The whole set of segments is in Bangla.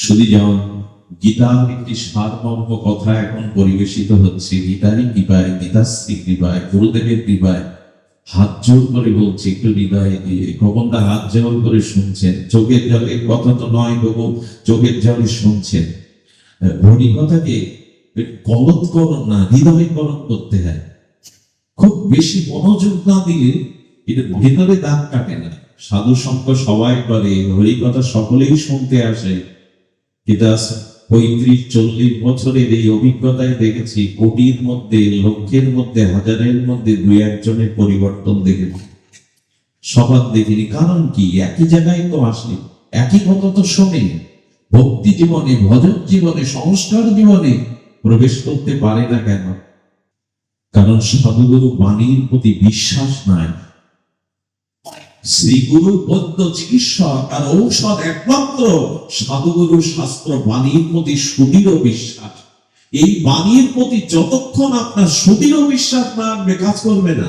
সুধীজন, গীতার একটি সারমর্ম কথা এখন পরিবেশিত হচ্ছে। গীতারই কৃপায়, গীতাশ্রী কৃপায়, গুরুদেবের কৃপায় হাত জোর করে বলছি, একটু হৃদয়ে দিয়ে কখনটা হাত জোর করে শুনছেন। চোখের জলে কথা তো নয়, তবু চোখের জলে শুনছেন। হরি কথাকে কলৎকরণ না, হৃদয়করণ করতে হয়। খুব বেশি মনোযোগ না দিলে এটা ভেতরে দাগ কাটে না। সাধু সঙ্গ সবাই করে, হরি কথা সকলেই শুনতে আসে। কিন্তু 35-40 বছরের এই অভিজ্ঞতায় দেখেছি, কোটির মধ্যে, লক্ষের মধ্যে, হাজারের মধ্যে 2-1 জনের পরিবর্তন দেখেছি, সবার দেখিনি। কারণ কি? একই জায়গায় তো আসে, একই কথা তো শোনে। ভক্তি জীবনে, ভজন জীবনে, সংস্কার জীবনে প্রবেশ করতে পারে না কেন? কারণ সাধুগুরু বাণীর প্রতি বিশ্বাস নাই। শ্রীগুরু বৈদ্য চিকিৎসক আর ঔষধ একমাত্র সাধুগুরু শাস্ত্র বাণীর প্রতি সুদৃঢ় বিশ্বাস। এই বাণীর প্রতি যতক্ষণ আপনার সুদৃঢ় বিশ্বাস না আসবে, কাজ করবে না।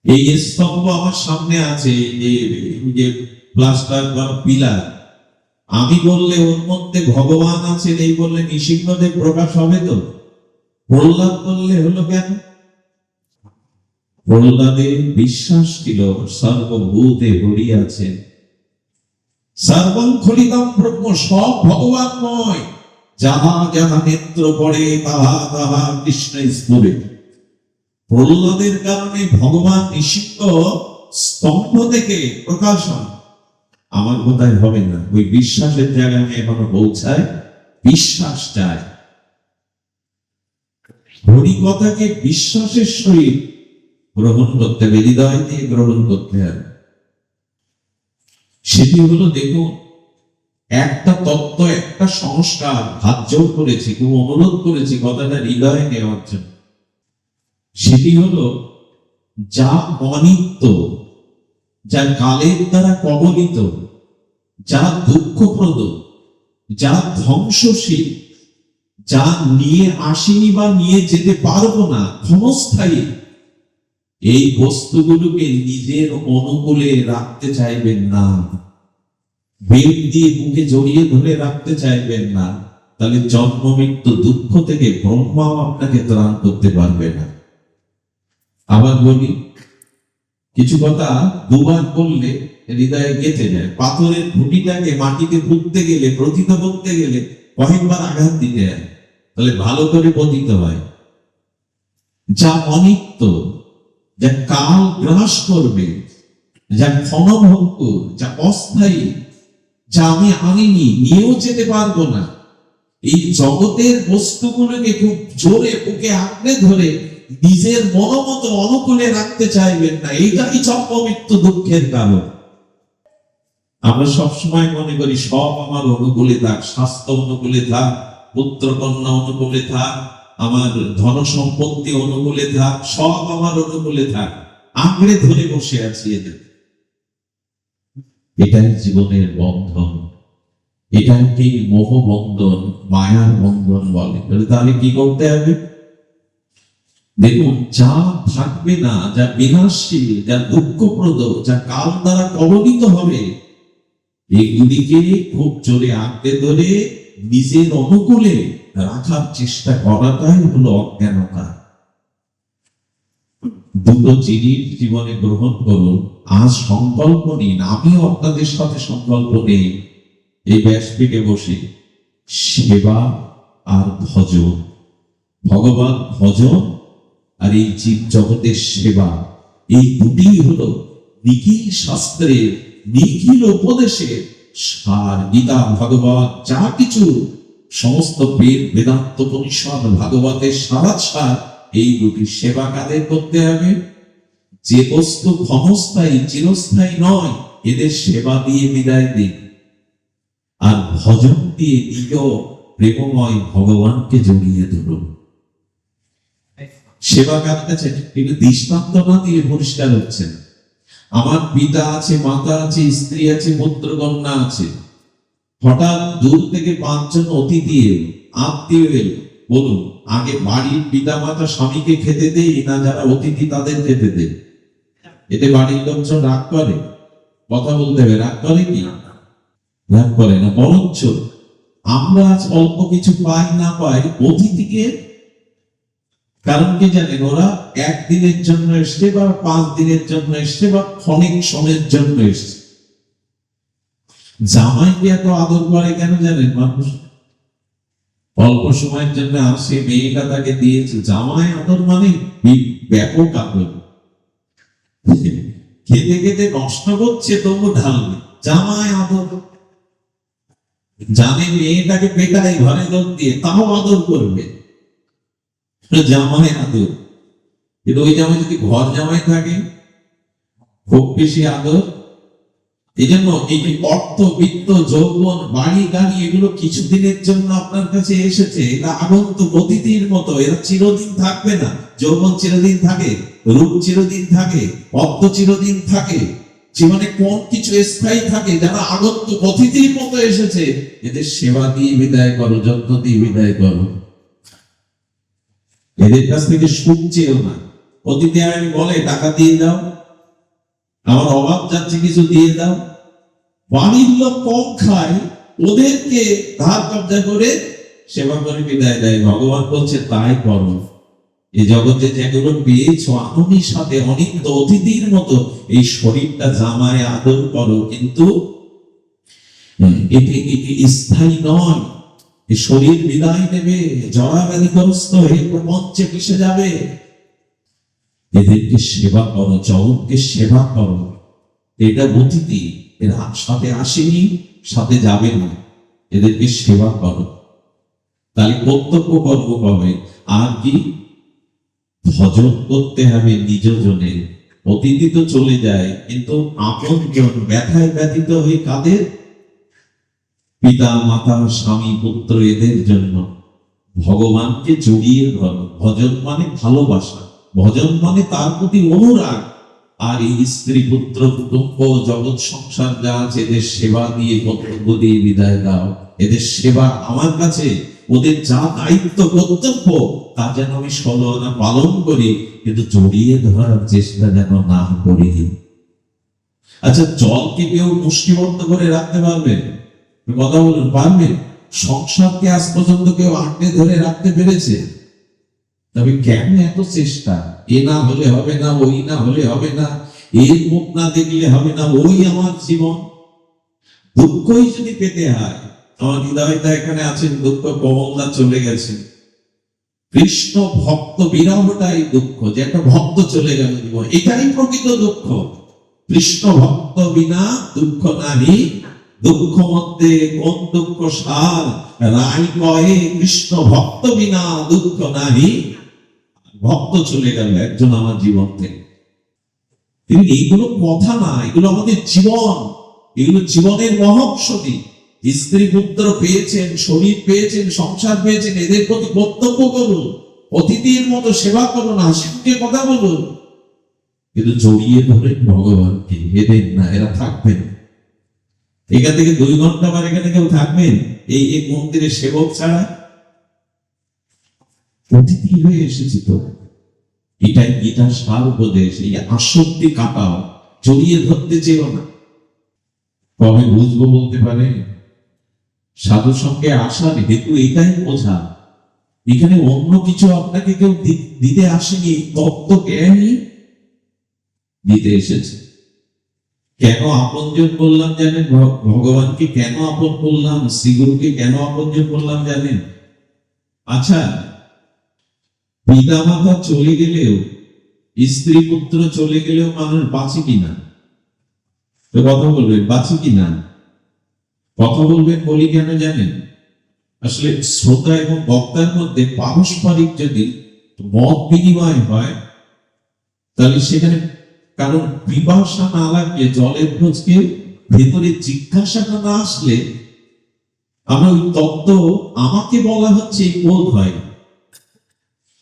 এই স্তম্ভ আমার সামনে আছে, যে প্লাস্টার বা পিলার, আমি বললে ওর মধ্যে ভগবান আছেন এই বললে নৃসিংহদেব প্রকাশ হবে তো? প্রহ্লাদ বললে হলো কেন? প্রহ্লাদের বিশ্বাস ছিল সর্বভূতে হরি আছেন, সর্বং খলিতম ব্রহ্ম, সব ভগবানময়, যাহা যাহা নেত্র পড়ে তাহা তাহা কৃষ্ণ স্ফুরে। প্রহ্লাদের কারণে ভগবান নৃসিংহ স্তম্ভ থেকে প্রকাশ হন। আমার কোথায় হবে না, ওই বিশ্বাসের জায়গায় আমি এখনো পৌঁছাই। বিশ্বাস চাই, হরি কথাকে বিশ্বাসের সহিত গ্রহণ করতে হবে, হৃদয় দিয়ে গ্রহণ করতে হবে। সেটি হলো, দেখুন, একটা তত্ত্ব, একটা সংস্কার হাত জোর করেছি, খুব অনুরোধ করেছি কথাটা হৃদয়ে নেওয়ার জন্য। সেটি হলো, যা অনিত্য, যা কালের দ্বারা কবলিত, যা দুঃখপ্রদ, যা ধ্বংসশীল, যা নিয়ে আসিনি বা নিয়ে যেতে পারবো না, ক্ষণস্থায়ী, এই বস্তুগুলোকে নিজের অনুকূলে রাখতে চাইবেন না। বেদ দিয়ে মুখে জড়িয়ে ধরে রাখতে চাইবেন না। তাহলে জন্ম মৃত্যু দুঃখ থেকে ব্রহ্মাও আপনাকে ত্রাণ করতে পারবে না। আবার বলি, কিছু কথা দুবার বললে হৃদয়ে গেঁথে যায়। পাথরের খুঁটিটাকে মাটিতে পুঁততে গেলে, প্রথিত করতে গেলে কয়েকবার আঘাত দিতে হয়, তাহলে ভালো করে পতিত হয়। যা অনিত্য, যা কাল গ্রাস করবে, যা ক্ষণভঙ্গুর, যা অস্থায়ী, যা আমি আনিনি, নিয়েও যেতে পারবো না, এই জগতের বস্তুগুলোকে খুব জোরে বুকে আঁকড়ে ধরে নিজের মনোমত অনুকূলে রাখতে চাইবেন না। এইটাই জন্ম মৃত্যু দুঃখের কারণ। আমরা সবসময় মনে করি সব আমার অনুকূলে থাক, স্বাস্থ্য অনুকূলে থাক, পুত্র কন্যা অনুকূলে থাক, আমার ধন সম্পত্তি অনুকূলে থাক, সব আমার অনুকূলে থাক, আঁকড়ে ধরে বসে আছি। এটাই জীবনের বন্ধন, এটাকে মোহবন্ধন, মায়ার বন্ধন বলে। তাহলে কি করতে হবে? দেখুন, যা থাকবে না, যা বিনাশশীল, যা দুঃখপ্রদ, যা কাল দ্বারা কবলিত হবে, এগুলিকে খুব জোরে আঁকড়ে ধরে নিজের অনুকূলে রাখার চেষ্টা করাটাই হলো অজ্ঞানতা। দুটো জিনিস জীবনে গ্রহণ করুন। আজ সংকল্প নিন, আমিও আপনাদের সাথে সংকল্প নেই, এই ব্যাসপীঠে বসে সেবা আর ভজন, ভগবান ভজন আর এই জীব জগতের সেবা, এই দুটি হলো নিখিল শাস্ত্রের, নিখিল উপদেশের সার। গীতা, ভাগবত, যা কিছু সমস্ত বেদ, বেদান্ত, উপনিষদ, ভাগবতের সার, এই দুটি সেবা কাদের করতে হবে? যে বস্তু ক্ষণস্থায়ী, চিরস্থায়ী নয়, এদের সেবা দিয়ে বিদায় দিন, আর ভজন দিয়ে নিজ প্রেমময় ভগবানকে জড়িয়ে ধরুন। সেবা কার কাছে? কিন্তু দৃষ্টান্ত না দিয়ে পরিষ্কার হচ্ছে না। আমার পিতা আছে, মাতা আছে, স্ত্রী আছে, পুত্র কন্যা আছে, হঠাৎ দূর থেকে 5 জন অতিথি এলো, আত্মীয় এলো। বলুন, আগে বাড়ির পিতা মাতা স্বামীকে খেতে দেই না যারা অতিথি তাদের খেতে দেই? এতে বাড়ির লোকজন রাগ করে? কথা বলতে হবে, রাগ করে কি? লাভ করে না, বরঞ্চ আমরা আজ অল্প কিছু পাই না পাই অতিথিকে, কারণ কি জানেন, ওরা একদিনের জন্য এসছে বা 5 দিনের জন্য এসছে বা ক্ষণিক সময়ের জন্য এসছে। জামাইকে এত আদর করে কেন জানেন মানুষ? অল্প সময়ের জন্য আসে, মেয়েটা তাকে দিয়েছে। জামাই আদর মানে ব্যাপক আদর। খেতে খেতে নষ্ট করছে তবু ঢালবে, জামাই আদর। জানে মেয়েটাকে পেটায় ঘরে দোষ দিয়ে, তাও আদর করবে, জামাই আদর। কিন্তু ওই জামাই যদি ঘর জামাই থাকে, খুব বেশি আদর। এই জন্য এই যে অর্থ, বিত্ত, যৌবন, বাড়ি, গাড়ি, এগুলো কিছুদিনের জন্য আপনার কাছে এসেছে। এরা আগন্তুক অতিথির মতো, এরা চিরদিন থাকবে না। যৌবন চিরদিন থাকে, রূপ চিরদিন থাকে, অর্থ চিরদিন থাকে, জীবনে কোন কিছু স্থায়ী থাকে। যারা আগন্তুক অতিথির মতো এসেছে, এদের সেবা দিয়ে বিদায় করো, যত্ন দিয়ে বিদায় করো। এদের কাছ থেকে সুখ চেয়েও না। অতিথি আমি বলে টাকা দিয়ে দাও, আমার অভাব যাচ্ছে কিছু দিয়ে দাও। বাড়ির লোক কম খায়, ওদেরকে ধার কবজা করে সেবা করে বিদায় দেয়। ভগবান বলছে তাই করো। এই জগতে যেগুলো পেয়েছ আনন্দের সাথে, অনিত্য অতিথির মতো এই শরীরটা জামায় আদর করো, কিন্তু এটি স্থায়ী নয়। এই শরীর বিদায় নেবে, জরা ব্যাধিগ্রস্ত হয়ে প্রপঞ্চে মিশে যাবে। এদেরকে সেবা করো, জগৎকে সেবা করো। এটা অতিথি, এরা সাথে আসেনি, সাথে যাবে না। এদেরকে সেবা করো, তাহলে কর্তব্য কর্ম পাবে। আর কি ভজন করতে হবে নিজ জনের। অতিথি তো চলে যায়, কিন্তু আপন জন ব্যথায় ব্যথিত হয়ে কাদের? পিতা, মাতা, স্বামী, পুত্র, এদের জন্য ভগবানকে জড়িয়ে ধরো। ভজন মানে ভালোবাসা, ভজন মানে তার প্রতি অনুরাগ। আর এই স্ত্রী, পুত্র, কুটুম্ব, জগৎ সংসার যা আছে, এদের সেবা দিয়ে কর্তব্য দিয়ে বিদায় দাও। এদের সেবা আমার কাছে, ওদের যা দায়িত্ব কর্তব্য তা যেন আমি সলনা পালন করি, কিন্তু জড়িয়ে ধরার চেষ্টা যেন না করি। আচ্ছা, জলকে কেউ মুষ্টিবদ্ধ করে রাখতে পারবে? কথা বলুন, পারবে? সংসারকে আজ পর্যন্ত কেউ আঁকড়ে ধরে রাখতে পেরেছে? তবে কেন এত চেষ্টা? এ না হলে হবে না, ওই না হলে হবে না, এর মুখ না দেখলে হবে না, ওই আমার জীবন। দুঃখই যদি পেতে হয়, আমার হৃদয়টা এখানে আছেন, দুঃখ কমলদা চলে গেছে। কৃষ্ণ ভক্ত বিরহটাই দুঃখ, যে একটা ভক্ত চলে গেল জীবন, এটাই প্রকৃত দুঃখ। কৃষ্ণ ভক্ত বিনা দুঃখ নাহি, দুঃখ মধ্যে কোন দুঃখ সার, রাই কয়ে কৃষ্ণ ভক্ত বিনা দুঃখ নাহি। ভক্ত চলে গেল একজন আমার জীবন থেকে। কিন্তু এইগুলো কথা না, এগুলো আমাদের জীবন, এগুলো জীবনের মহৌষধি। স্ত্রী, পুত্র পেয়েছেন, শরীর পেয়েছেন, সংসার পেয়েছেন, এদের প্রতি কর্তব্য করুন, অতিথির মতো সেবা করুন, হাসি মুখে কথা বলুন, কিন্তু জড়িয়ে ধরেন ভগবানকে। এদের না, এরা থাকবেন এখান থেকে 2 ঘন্টা পর এখানে কেউ থাকবেন এই মন্দিরের সেবক ছাড়া? অতিথি হয়ে এসেছি তো। এটাই গীতার সার উপদেশ। এই আসক্তি কাটাও, জড়িয়ে ধরতে চেও না। কবে বুঝবো বলতে পারে? সাধু সঙ্গে আসার হেতু এটাই বোঝা, এখানে অন্য কিছু আপনাকে কেউ দিতে আসেনি, তত্ত্ব জ্ঞানই দিতে এসেছে। কেন আপনজন বললাম জানেন? ভগবানকে কেন আপন করলাম, শ্রীগুরুকে কেন আপনজন বললাম জানেন? আচ্ছা, পিতা মাতা চলে গেলেও, স্ত্রী, পুত্র চলে গেলেও মানুষ বাঁচে কিনা? তো কথা বলবেন, বাঁচে কিনা? কথা বলবেন বলি কেন জানেন? আসলে শ্রোতা এবং বক্তার মধ্যে পারস্পরিক যদি মত বিনিময় হয়, তাহলে সেখানে কারণ পিপাসা না লাগলে, জলের খোঁজকে ভেতরে জিজ্ঞাসাটা না আসলে, আমরা ওই তত্ত্ব আমাকে বলা হচ্ছে এই বোধ হয়।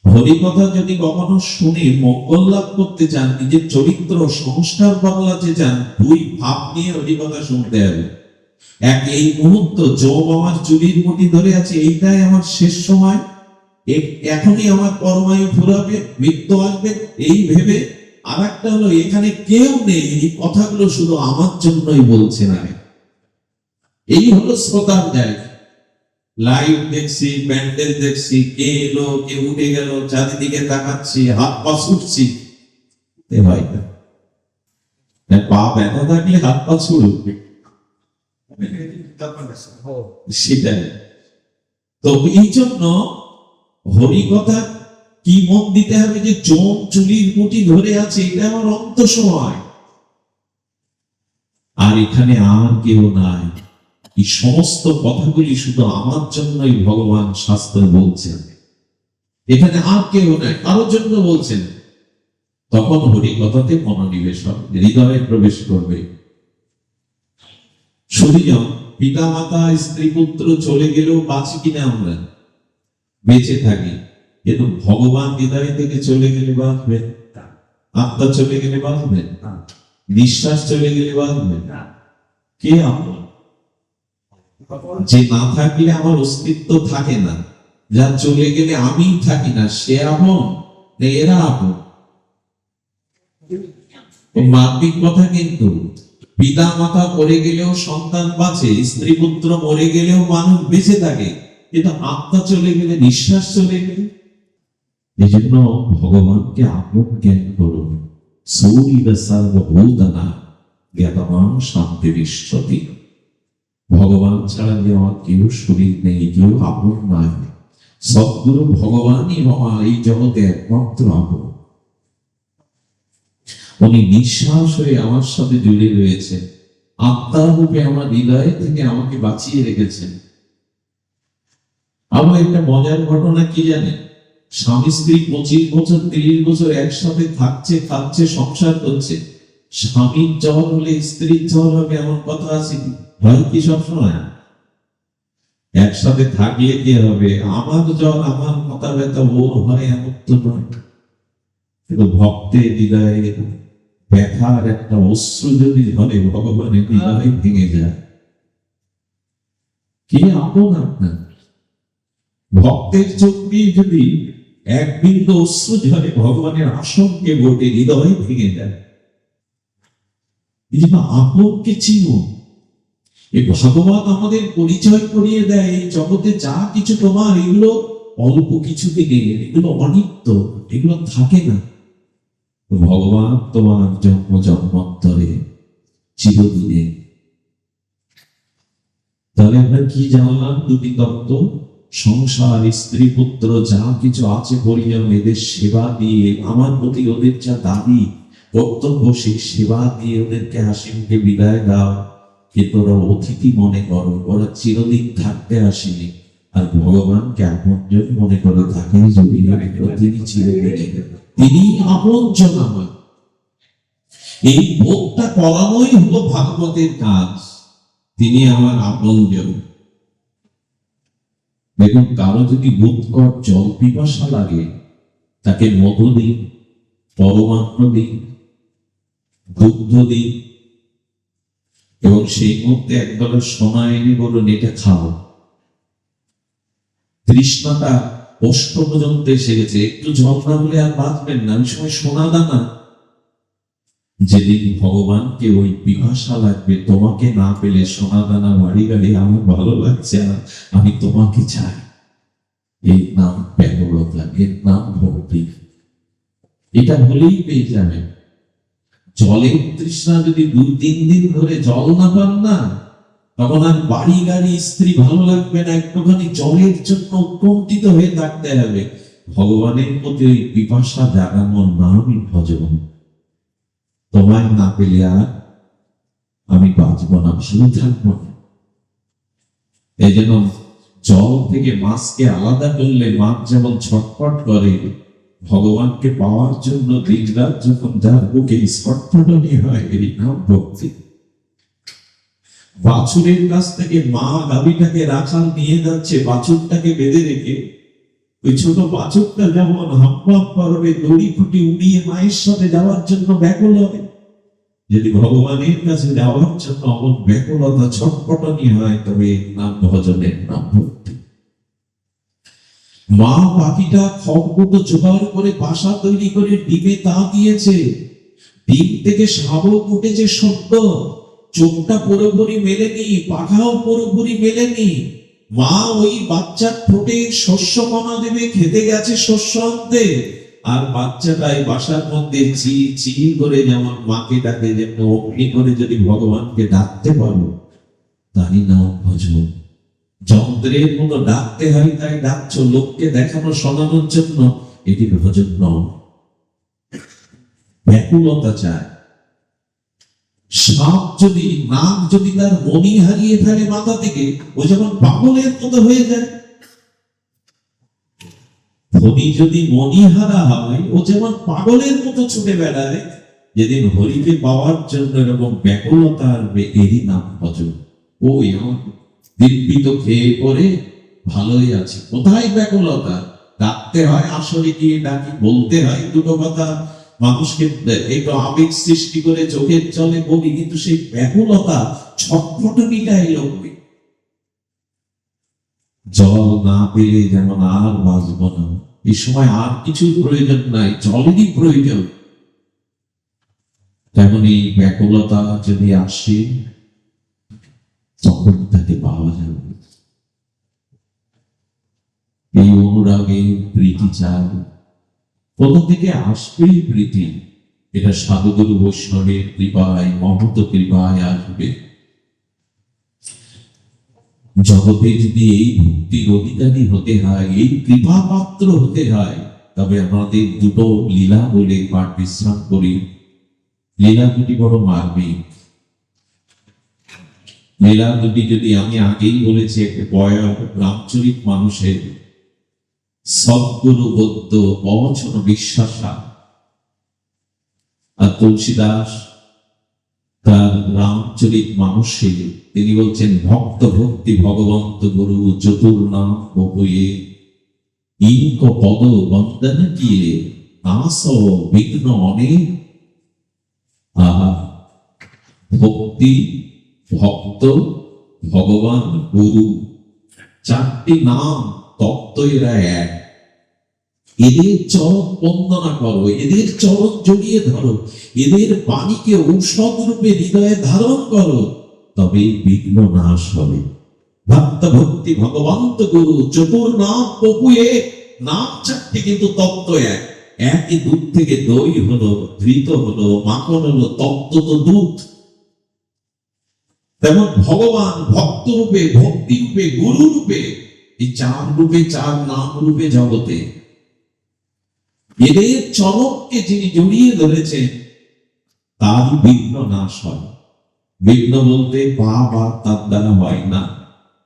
হরিকথা যদি কখনো শুনে মঙ্গল লাভ করতে চান, নিজের চরিত্র সংস্কার বদলাতে চান, 2 ভাব নিয়ে হরিকথা শুনতে হবে। এক, এই মুহূর্ত যোগ আমার চুরির মুঠি ধরে আছে, এইটাই আমার শেষ সময়, এখনই আমার পরমায়ু ফুরাবে, মৃত্যু আসবে, এই ভেবে। আর একটা হলো, এখানে কেউ নেই, এই কথাগুলো শুধু আমার জন্যই বলছে না, এই হলো শ্রোতার জায়গা। লাইভ দেখছি, প্যান্ডেল দেখছি, কে এলো কে উঠে গেল, চারিদিকে তাকাচ্ছি, হাত পা ছুটছি। ভাই পা ব্যথা থাকলে হাত পা ছুটবে, সেটাই তো। এই জন্য হরিকথা কি মন দিতে হবে যে জম চুলির মুঠি ধরে আছে, এটা আমার অন্ত সময়, আর এখানে আর কেউ নাই। এই সমস্ত কথাগুলি শুধু আমার জন্যই ভগবান শাস্ত্র বলছেন, এখানে আর কেউ নাই, কারোর জন্য বলছেন। তখন হরিকথাতে মনোনিবেশ হবে, হৃদয়ে প্রবেশ করবে। শুনিও পিতা মাতা স্ত্রী পুত্র চলে গেলেও বাঁচি কিনা আমরা, বেঁচে থাকি, কিন্তু ভগবান হৃদয় থেকে চলে গেলে বাঁচবেন? আত্মা চলে গেলে বাঁচবেন? নিঃশ্বাস চলে গেলে বাঁচবেন? কে আপন? যে না থাকলে আমার অস্তিত্ব থাকে না, যা চলে গেলে আমি থাকি না, সে আপন? এরা আপন? মার্মিক কথা। কিন্তু পিতা মাতা মরে গেলেও সন্তান বাঁচে, স্ত্রী পুত্র মরে গেলেও মানুষ বেঁচে থাকে, কিন্তু আত্মা চলে গেলে, নিঃশ্বাস চলে গেলে, এই জন্য ভগবানকে আপন জ্ঞান করুন। সর্বভূতানা জ্ঞাতবান শান্তিরিষ্যতি। ভগবান ছাড়া যে আমার কেউ শরীর নেই, কেউ আপন নাই। সদ্গুরু ভগবানই আমার এই জগতে একমাত্র আপন। উনি নিঃশ্বাস হয়ে আমার সাথে জুড়ে রয়েছেন, আত্মার রূপে আমার হৃদয় থেকে আমাকে বাঁচিয়ে রেখেছেন। আবার একটা মজার ঘটনা কি জানেন? স্বামী স্ত্রী 25 বছর 30 বছর একসাথে থাকছে, খাচ্ছে, সংসার করছে। স্বামীর জ্বর হলে স্ত্রীর জ্বর হবে এমন কথা আছে কি? হয় কি সবসময়? একসাথে থাকলে কি হবে? আমার জ্বর, আমার মাথা ব্যথা ওর হয় এমন তো নয়। কিন্তু ভক্তের হৃদয়ে ব্যথার একটা অশ্রু যদি ঝরে, ভগবানের হৃদয় ভেঙে যায়। কে আপন আপনার? ভক্তের চোখ দিয়ে যদি এক বিন্দু অশ্রু ঝরে, ভগবানের আসনকে বটে হৃদয় ভেঙে যায়। এই জন্য আপনকে চিনো। এই ভগবান আমাদের পরিচয় করিয়ে দেয়, এই জগতে যা কিছু তোমার, এগুলো অল্প কিছু দিনের, এগুলো অনিত্য, এগুলো থাকে না। ভগবান তোমার জন্ম জন্মান্তরে, চিরদিনে। তাহলে আমরা কি জানলাম? দুটি তত্ত্ব। সংসার, স্ত্রী পুত্র যা কিছু আছে পরিজন, এদের সেবা দিয়ে, আমার প্রতি ওদের যা দাবি কর্তব্য, সেই সেবা দিয়ে ওদেরকে হাসি মুখে বিদায় দাও। কিন্তু ওরা অতিথি মনে করো, ওরা চিরদিন থাকতে আসেনি। আর ভগবানকে আপনজন মনে করে থাকে, তিনি চিরদিন, তিনি আপনজন আমার। এই ভোগটা করানোই হলো ভাগবতের কাজ। তিনি আমার আপনজন। দেখুন, কারো যদি বোধকর জল পিপাসা লাগে, তাকে মধু দিন, পরমান্ন দিন, দুগ্ধ দিন, এবং সেই মধ্যে একদল সোনা এনে বলুন এটা খাও। তৃষ্ণাটা কষ্ট পর্যন্ত এসে গেছে, একটু জল না হলে আর বাঁচবেন না। ওই সময় সোনা দানা। যেদিন ভগবানকে ওই পিপাসা লাগবে, তোমাকে না পেলে সোনা দানা বাড়ি গাড়ি আমার ভালো লাগছে না, আমি তোমাকে চাই, এর নাম ব্যাকুলতা, এর নাম ভক্তি। এটা হলেই পেয়ে যাবেন। জলের তৃষ্ণা যদি 2-3 দিন ধরে জল না পান না, তখন আর বাড়ি গাড়ি স্ত্রী ভালো লাগবে না, একটুখানি জলের জন্য উৎকণ্ঠিত হয়ে থাকতে হবে। ভগবানের প্রতি ওই পিপাসা জাগানোর নামই ভজন। তোমায় না পেলে আর আমি বাঁচবো না, ভালো থাকবো না। এই জন্য জল থেকে মাছকে আলাদা করলে মাছ যেমন ছটফট করে, ভগবানকে পাওয়ার জন্য দিন রাত যখন যার বুকে ছটফটানি হয়, এই নাম ভক্তি। বাছুরের কাছ থেকে মা গাভীটাকে রাখাল নিয়ে যাচ্ছে, বাছুরটাকে বেঁধে রেখে। ওই ছোট বাছুরটা যেমন হাম্পাপ করবে, দড়ি খুঁটি উড়িয়ে মায়ের সাথে যাওয়ার জন্য ব্যাকুল হবে, যদি ভগবানের কাছে যাওয়ার জন্য অমন ব্যাকুলতা ছটফটানি হয়, তবে এর নাম ভজনের, নাম ভক্তি। মা পাখিটা খড়কুটো জোগাড় করে বাসা তৈরি করে ডিমে তা দিয়েছে, ডিম থেকে শাবক উঠেছে সদ্য, চোখটা পুরোপুরি মেলেনি, পাখাও পুরোপুরি মেলেনি। মা ওই বাচ্চার ঠোঁটে শস্য কণা দেবে, খেতে গেছে শস্য আনতে, আর বাচ্চাটাই বাসার মধ্যে চি চি করে যেমন মাকে ডাকে, যেমন অগ্নি করে যদি ভগবানকে ডাকতে পারো, তাই নাও ভজন। যন্ত্রের মতো ডাকতে হয় তাই ডাকছো, লোককে দেখানো শোনানোর জন্য, এটি ভজন নয়। ব্যাকুলতা চায়। সাপ যদি, নাক যদি তার মণি হারিয়ে ফেলে মাথা থেকে, ও যেমন পাগলের মতো হয়ে যায়। ধনী যদি মণি হারা হয়, ও যেমন পাগলের মতো ছুটে বেড়ায়। যেদিন হরিকে পাওয়ার জন্য এরকম ব্যাকুলতা আসবে, এরই নাম ভজন। ওই আমার দিব্যিত খেয়ে পরে ভালোই আছে, কোথায় ব্যাকুলতা? ডাকতে হয়, আসলে গিয়ে ডাকি, বলতে হয় দুটো কথা, মানুষকে একটু আবেগ সৃষ্টি করে চোখের জলে বলি, কিন্তু সেই ব্যাকুলতা ছটফটানিটা এলো কই? জল না পেলে যেমন আর বাঁচব না, এই সময় আর কিছুর প্রয়োজন নাই, জলেরই প্রয়োজন। তেমন এই ব্যাকুলতা যদি আসে, তখন তাকে পাওয়া যাবে। এই অনুরাগে প্রীতি চাই, কোথা থেকে আসবে প্রীতি? এটা সাধুগুরু বৈষ্ণবের কৃপায়, মহৎ কৃপায় আসবে। জগতে যদি এই ভক্তির অধিকারী হতে হয়, এই কৃপা পাত্র হতে হয়, তবে আমাদের দুটো লীলা বলে পাঠ বিশ্রাম করি। লীলা দুটি বড় মার্মিক। লীলা দুটি যদি আমি আগেই বলেছি, একটা বয়স রামচরিত মানুষের সদ্গুরু বৌদ্ধ অবচন বিশ্বাসা, আর তুলসীদাস তার রামচরিত মানুষে তিনি বলছেন, ভক্ত ভক্তি ভগবন্ত গুরু চতুর্নাম বপুয়ে ইনক পদ বন্দন কিয়ে নাস বিঘ্ন অনেক। আহা, ভক্তি, ভক্ত, ভগবান, গুরু, চারটি নাম তত্ত্ব, এরা এক। এদের চরণ বন্দনা করো, এদের চরণ জড়িয়ে ধরো, এদের বাণীকে ঔষধ রূপে হৃদয়ে ধারণ করো, তবে বিঘ্ন নাশ হবে। ভক্ত ভক্তি ভগবন্ত গুরু চতুর্নাম বপুয়ে, নাম চারটি কিন্তু তত্ত্ব এক। একই দুধ থেকে দই হলো, ঘৃত হলো, মাখন হলো, তত্ত্ব তো দুধ। তেমন ভগবান ভক্ত রূপে, ভক্তি রূপে, গুরু রূপে, এই চার রূপে, চার নাম রূপে জগতে এদের চরণকে যিনি জড়িয়ে ধরেছেন, তার বিঘ্ন নাশ হয়। বিঘ্ন বলতে পাপ আর তার দ্বারা হয় না,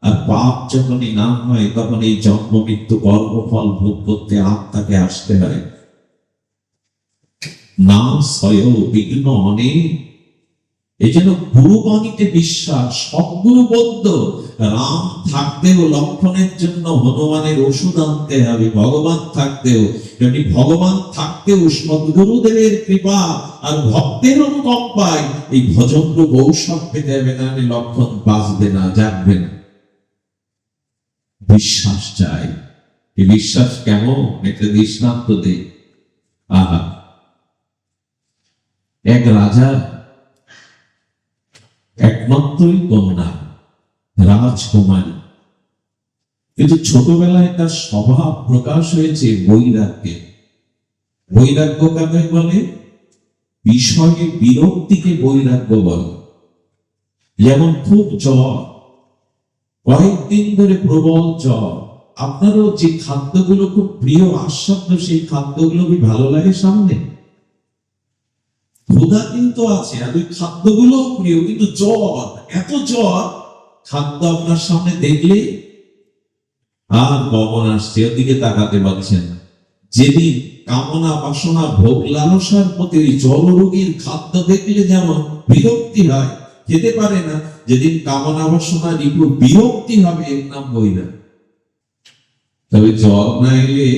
আর পাপ যখনই না হয়, তখন এই জন্ম মৃত্যু কর্মফল ভোগ করতে আত্মাকে আসতে হয়। না সয় বিঘ্ন অনেক। এই জন্য গুরুবাণীতে বিশ্বাস, সদ্গুরু বৌদ্ধ। রাম থাকতেও লক্ষণের জন্য হনুমানের ওষুধ আনতে হবে, ভগবান থাকতেও। ভগবান থাকতেও সদ্গুরুদেবের কৃপা আর ভক্তের অনুকম্পায় এই ভজন রূপ ঔষধ পেতে হবে, না লক্ষণ বাঁচবে না, জাগবে না। বিশ্বাস চাই। এই বিশ্বাস কেমন? একটা দৃষ্টান্ত দেই। আহা, এক রাজা একমাত্রই কন্যা, রাজকুমারী, কিন্তু ছোটবেলায় তার স্বভাব প্রকাশ হয়েছে বৈরাগ্যে। বৈরাগ্য কাকে বলে? বিষয়ে বিরক্তিকে বৈরাগ্য বলে। যেমন খুব জ্বর, কয়েকদিন ধরে প্রবল জ্বর, আপনারও যে খাদ্যগুলো খুব প্রিয় আস্বাদ্য, সেই খাদ্যগুলো কি ভালো লাগে সামনে? ক্ষুধা কিন্তু আছে, আর ওই খাদ্যগুলো প্রিয়, কিন্তু জ্বর, এত জ্বর, খাদ্য আপনার সামনে দেখলে আর কমন আসছে, ওদিকে তাকাতে পারছেন। যেদিন কামনা বাসনা ভোগ লালসার প্রতি ওই জলরোগীর খাদ্য দেখলে যেমন বিরক্তি হয়, খেতে পারে না, যেদিন কামনা বাসনার একটু বিরক্তি হবে, এর নাম বৈরাগ্য। তবে জ্বর না এলে,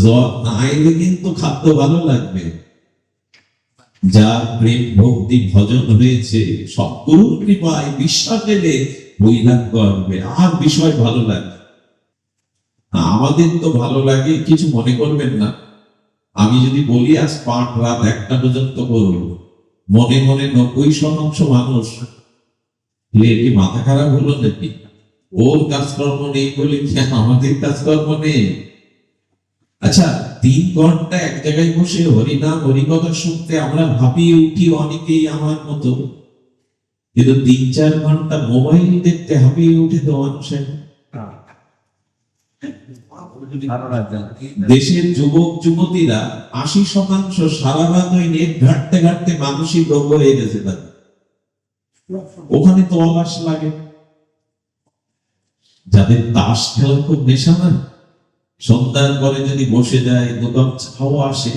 জ্বর না এলে কিন্তু খাদ্য ভালো লাগবে। যার প্রেম ভক্তি ভজন হয়েছে, সদ্গুরুর কৃপায় বিশ্বাস এলে বৈরাগ্য আসবে, আর বিষয় ভালো লাগে। আমাদের তো ভালো লাগে, কিছু মনে করবেন না। আমি যদি বলি আজ পাঠ রাত 1টা পর্যন্ত করবো, মনে মনে 90% মানুষ কি মাথা খারাপ হলো নাকি, ওর কাজকর্ম নেই বলে কি আমাদের কাজকর্ম নেই? আচ্ছা, 3 ঘন্টা এক জায়গায় বসে হরিনাম হরিকথা শুনতে আমরা ভাবিয়ে উঠি অনেকেই আমার মতো, কিন্তু 3-4 ঘন্টা মোবাইল দেখতে হাঁপিয়ে উঠে তো মানুষের। দেশের যুবক যুবতীরা 80% সারা রাত ওই নেট ঘাটতে ঘাটতে মানসিক রোগ হয়ে গেছে তাদের। ওখানে তো অলাস লাগে। যাদের তাস খেলার খুব নেশা না, সন্ধ্যার পরে যদি বসে যায়, 2 কাপ চাও আসে,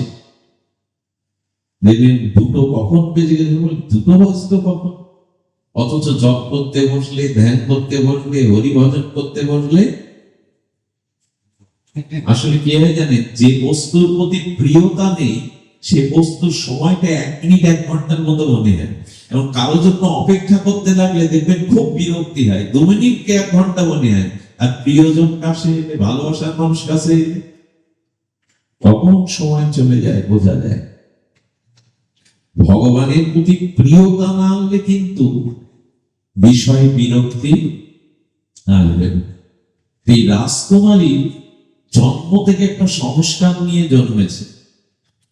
দেখবেন 2টো কখন বেজে গেছে, 2টো বাজতো কখন। অথচ জপ করতে বসলে, ধ্যান করতে বসলে, হরিভজন করতে বসলে আসলে কি হয় জানেন, যে বস্তুর প্রতি প্রিয়তা নেই সে বস্তুর সময়টা 1 মিনিট 1 ঘন্টার মতো মনে হয়, এবং কারো জন্য অপেক্ষা করতে লাগলে দেখবেন খুব বিরক্তি হয়, 2 মিনিটকে 1 ঘন্টা মনে হয়। আর প্রিয়জন কাছে এলে, ভালোবাসার মানুষ কাছে এলে কখন সময় চলে যায় বোঝা যায়। ভগবানের প্রতি প্রিয়তা না আনলে কিন্তু বিষয় বিরক্তি আসবে। এই রাজকুমারী জন্ম থেকে একটা সংস্কার নিয়ে জন্মেছে।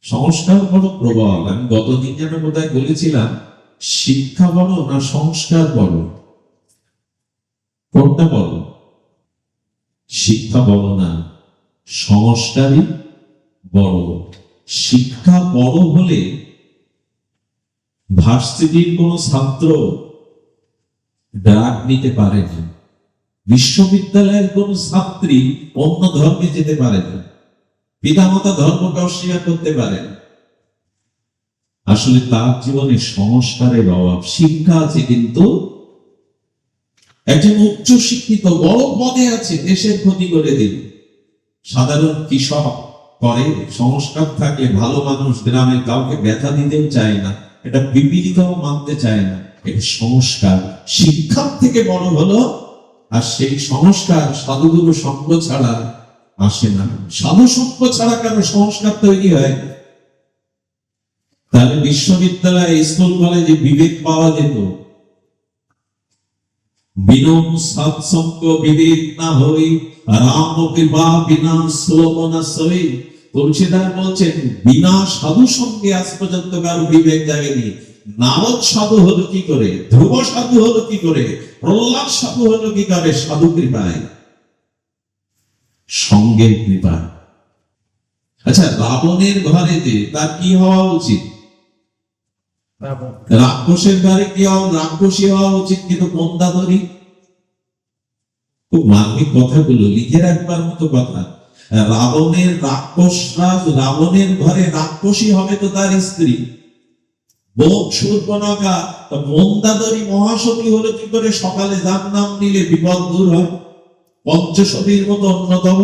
সংস্কার বড় প্রবল। আমি গতদিন যেন কোথায় বলেছিলাম, শিক্ষা বড় না সংস্কার বড়? কোনটা বড়? শিক্ষা বড় না, সংস্কারই বড়। শিক্ষা বড় হলে ভার্সিটির কোন ছাত্র ড্রাগ নিতে পারে না, বিশ্ববিদ্যালয়ের কোন ছাত্রী অন্য ধর্মে যেতে পারে না, পিতামাতা ধর্মকে অস্বীকার করতে পারে না। আসলে তার জীবনে সংস্কারের অভাব। শিক্ষা আছে কিন্তু একজন উচ্চ শিক্ষিত বড় পদে আছে, দেশের ক্ষতি করে দিল। সাধারণ কৃষক করে, সংস্কার থাকলে ভালো মানুষ গ্রামে কাউকে ব্যথা দিতেও চায় না, এটা বিপরীতও মানতে চায় না। এটা সংস্কার শিক্ষার থেকে বড় হলো। আর সেই সংস্কার সাধুগুরু সঙ্গ ছাড়া আসে না। সাধু সঙ্গ ছাড়া কেন সংস্কার তৈরি হয় না? তাহলে বিশ্ববিদ্যালয়, স্কুল কলেজে বিবেক পাওয়া যেত। বিনম সৎসঙ্গ বিবেক না হই, রাম কৃপা বিনা শ্লোক না সই। তুলসীদাস বলছেন, বিনা সাধু সঙ্গে আজ পর্যন্ত কারো বিবেক জাগেনি। নারদ সাধু হলো কি করে, ধ্রুব সাধু হলো কি করে, প্রহ্লাদ সাধু হলো কি করে? সাধু কৃপায়, সঙ্গের কৃপায়। আচ্ছা, রাবণের ঘরে যে তার কি হওয়া উচিত? রাক্ষসের ঘরে কি হওয়া, রাক্ষসী হওয়া উচিত। কিন্তু মন্দাদরী, খুব মার্মিক কথাগুলো লিখে রাখবার মতো কথা। রাবণের রাক্ষসরাজ, রাবণের ঘরে রাক্ষসী হবে তো তার স্ত্রী বোক শূর্পণখা। মন্দাদরী মহাসতী হলো কি করে? সকালে যার নাম নিলে বিপদ দূর হয়। পঞ্চসতীর মতো অন্যতম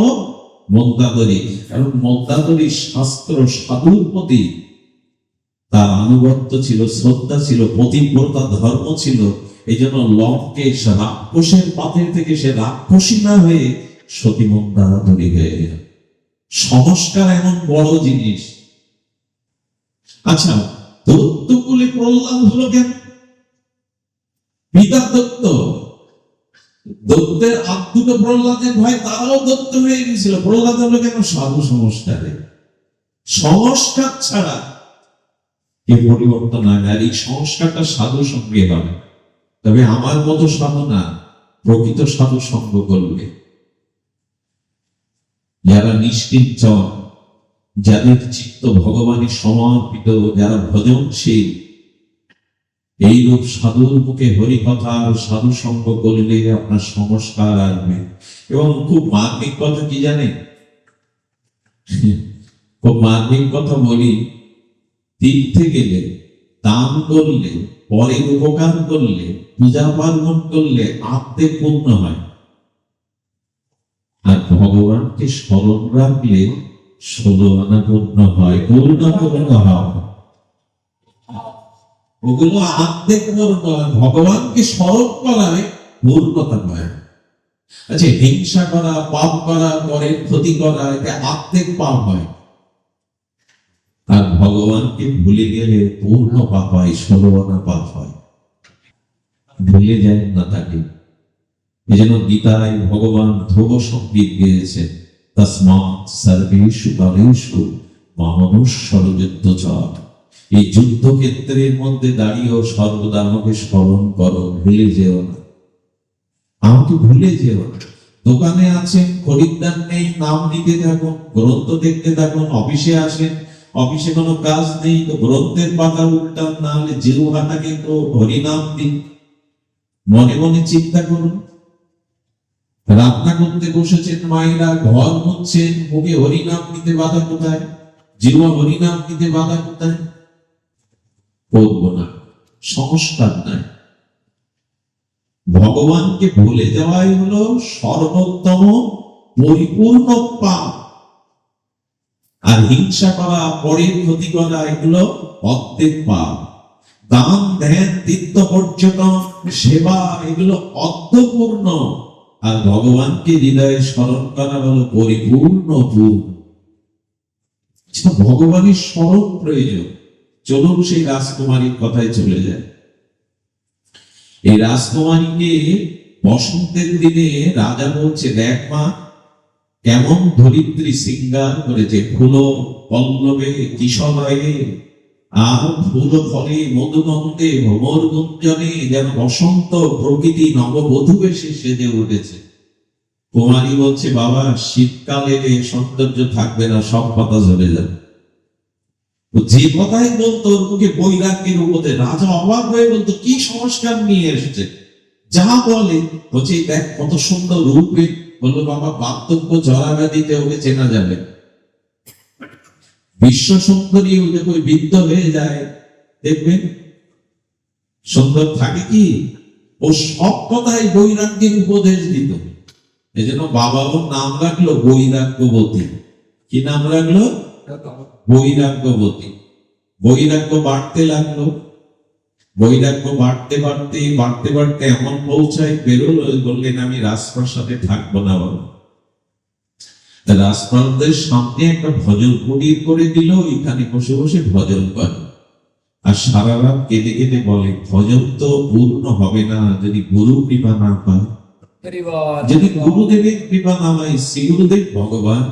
মন্দাদরী। কারণ মন্দাদরী শাস্ত্র সাধুর প্রতি তার আনুগত্য ছিল, শ্রদ্ধা ছিল, পতিব্রতা ধর্ম ছিল। এই জন্য লঙ্কেশ রাক্ষসের পাতের থেকে সে রাক্ষসী না হয়ে সতী মন্দাদরী হয়ে গেল। সংস্কার এমন বড় জিনিস। আচ্ছা, দত্তকুলে প্রহ্লাদ হলো কেন? পিতা দত্ত, দত্তের আদ্যুত প্রহ্লাদের ভয় তারাও দত্ত হয়ে গেছিল। প্রহ্লাদ হলো কেন? সাধু সংস্কারে। সংস্কার ছাড়া এ পরিবর্তন হয় না। আর এই সংস্কারটা সাধু সঙ্গে হবে। তবে আমার মতো সাধু না, প্রকৃত সাধু সঙ্গ করবে, যারা নিষ্কিঞ্চন, যাদের চিত্ত ভগবানের সমর্পিত, যারা ভজনশীল, এইরূপ সাধুর মুখে হরিকথা সাধু সঙ্গ করলে আপনার সংস্কার আসবে। এবং খুব মার্মিক কথা কি জানেন? খুব মার্মিক কথা বলি, তীর্থে গেলে, দান করলে, পরের উপকার করলে, পূজা পার্বণ করলে আত্মে পূর্ণ হয়। আর ভগবানকে স্মরণ রাখলে 16 আনা পূর্ণ হয়, পূর্ণ হয়। ওগুলো আত্মে পূর্ণ হয়, ভগবানকে স্মরণ করায় পূর্ণতা পায়। আচ্ছা, হিংসা করা, পাপ করা, পরের ক্ষতি করা, এটা আত্মিক পাপ হয়। আর ভগবানকে ভুলে গেলে পূর্ণ পাপ হয়, 16 আনা পাপ হয়। ভুলে যায় না তাকে। এই জন্য গীতায় ভগবান ধ্রুব সঙ্গীত গেয়েছেন, তসমাৎ সর্বেষু কালেষু মামনুষ্যর যুদ্ধচর। এই যুদ্ধক্ষেত্রের মধ্যে দাঁড়িয়েও সর্বদা আমাকে স্মরণ করো, ভুলে যেও না, আমাকে ভুলে যেও না। দোকানে আছেন, খরিদ্দার নেই, নাম নিতে থাকুন, গ্রন্থ দেখতে থাকুন। অফিসে আসেন, অফিসে কোনো কাজ নেই, তো গ্রন্থের পাতা উল্টান, না হলে জিহ্বাটাকে তো হরিনাম দিন। মনে মনে চিন্তা করুন, রান্না করতে বসেছেন মায়েরা, ঘর মুছছেন, মুখে হরিনাম নিতে বাধা কোথায়? জিহ্বা হরিনাম নিতে বাধা কোথায়? করবো না, সংস্কার নাই। ভগবানকে ভুলে যাওয়াই হলো সর্বোত্তম পরিপূর্ণ পাপ। আর হিংসা করা, পরের ক্ষতি করা, এগুলো অর্ধেক পাপ। দান, ধ্যান, তীর্থ পর্যটন, সেবা, এগুলো অর্ধপূর্ণ। আর ভগবানকে হৃদয়ে স্মরণ করা হলো পরিপূর্ণ পূর্ণ। ভগবানের স্মরণ প্রয়োজন। চলুন সেই রাজকুমারীর কথায় চলে যায়। এই রাজকুমারীকে বসন্তের দিনে রাজা বলছে, দেখ মা, কেমন ধরিত্রী শৃঙ্গার করেছে, ফুল পল্লবে কিশলয়ে আর ফুল ফলে মধুমন্তে ভ্রমর গুঞ্জনে, যেন বসন্ত প্রকৃতি নববধূ বেশে সেজে উঠেছে। কুমারী বলছে, বাবা, শীতকালে সৌন্দর্য থাকবে না, সব পাতা ঝরে যাবে। যে কথাই বলতো ওর মুখে বৈরাগ্যের উপদেশ। রাজা অবাক হয়ে বলতো, কি সংস্কার নিয়ে এসেছে? যা বলে হচ্ছে, দেখ কত সুন্দর রূপে। বললো, বাবা, বার্ধক্য জরাব্যাধিতে ওকে চেনা যাবে। বিশ্ব সুন্দরী যখন বৃদ্ধ হয়ে যায়, দেখবেন সুন্দর থাকে কি? ও সব কথাই বৈরাগ্যের উপদেশ দিত। এই জন্য বাবা ওর নাম রাখলো বৈরাগ্যবতী। কি নাম রাখলো? বৈরাগ্যবতী। বৈরাগ্য বাড়তে লাগলো। বৈরাগ্য বাড়তে বাড়তে বাড়তে বাড়তে এমন পৌঁছায় বেরোলো, বললেন, আমি রাজপ্রাসাদে থাকবো না বাবা। রাজপ্রাসাদের সামনে একটা ভজন কুটির করে দিল, এখানে বসে বসে ভজন করে। আর সারা রাত কেঁদে কেঁদে বলে, ভজন তো পূর্ণ হবে না যদি গুরু কৃপা না পায়। যদি গুরুদেবের কৃপা না হয়, শ্রীগুরুদেব ভগবান।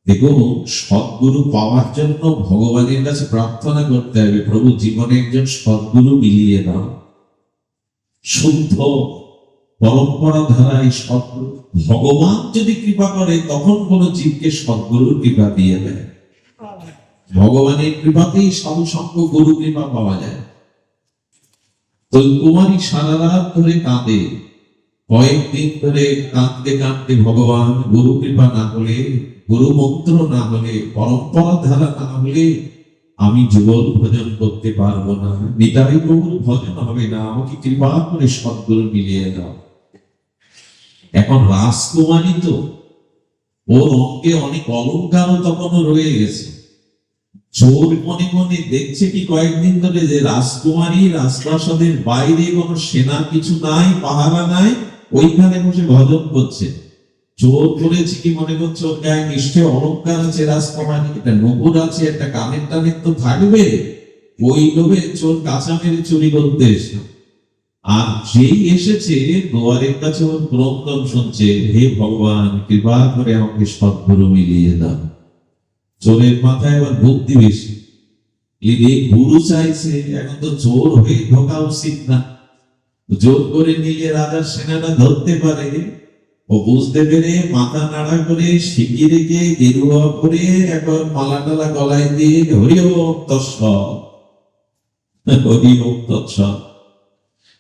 দেখো, সদ্গুরু পাওয়ার জন্য ভগবানের কাছে প্রার্থনা করতে হবে, প্রভু জীবনে একজন সদ্গুরু মিলিয়ে দাও। শুদ্ধ পরম্পরা ধারায় সদ্গুরু, ভগবান যদি কৃপা করে তখন কোন জীবকে সদ্গুরুর কৃপা দিয়ে দেয়। ভগবানের কৃপাতেই সাধুসঙ্গ গুরু কৃপা পাওয়া যায়। তো কুমারী সারা রাত ধরে কাঁদে, কয়েকদিন ধরে কাঁদতে কাঁদতে ভগবান গুরু কৃপা না হলে, গুরু মন্ত্র না হলে, পরম্পরা ধারা না হলে আমি যুগল ভজন করতে পারবো না, নিতাই গৌর ভজন হবে না, আমাকে কৃপা করে সদ্গুরু মিলিয়ে দাও। এখন রাজকুমারী তো, ওর অঙ্গে অনেক অলঙ্কারও তখনও রয়ে গেছে। চোর মনে মনে দেখছে কি কয়েকদিন ধরে, যে রাজকুমারী রাজপ্রাসাদের বাইরে কোনো সেনা কিছু নাই, পাহারা নাই, ওইখানে বসে ভজন করছে। চোর করেছে কি মনে করছে, ওর গায়ে নিশ্চয় অলঙ্কার আছে, রাজকুমারী একটা নূপুর আছে, একটা কানের টানের তো থাকবে। ওই লোভে চোর কাঁচা মেরে চুরি করতে এসে, আর যেই এসেছে দুয়ারের কাছে ওর ক্রন্দন শুনছে, হে ভগবান, কৃপা করে আমাকে সদ্গুরু মিলিয়ে দাও। চোরের মাথায় আবার বুদ্ধি বেশি, গুরু চাইছে, এখন তো চোর হয়ে ঢোকা উচিত না। জোর করে নিলে রাজার সেনাটা ধরতে পারে। ও বুঝতে পেরে মাথা নাড়া করে শিখি রেখে গেরুয়া করে একবার মালা টালা গলায় দিয়ে হরি ওম তৎসৎ, হরি ওম তৎসৎ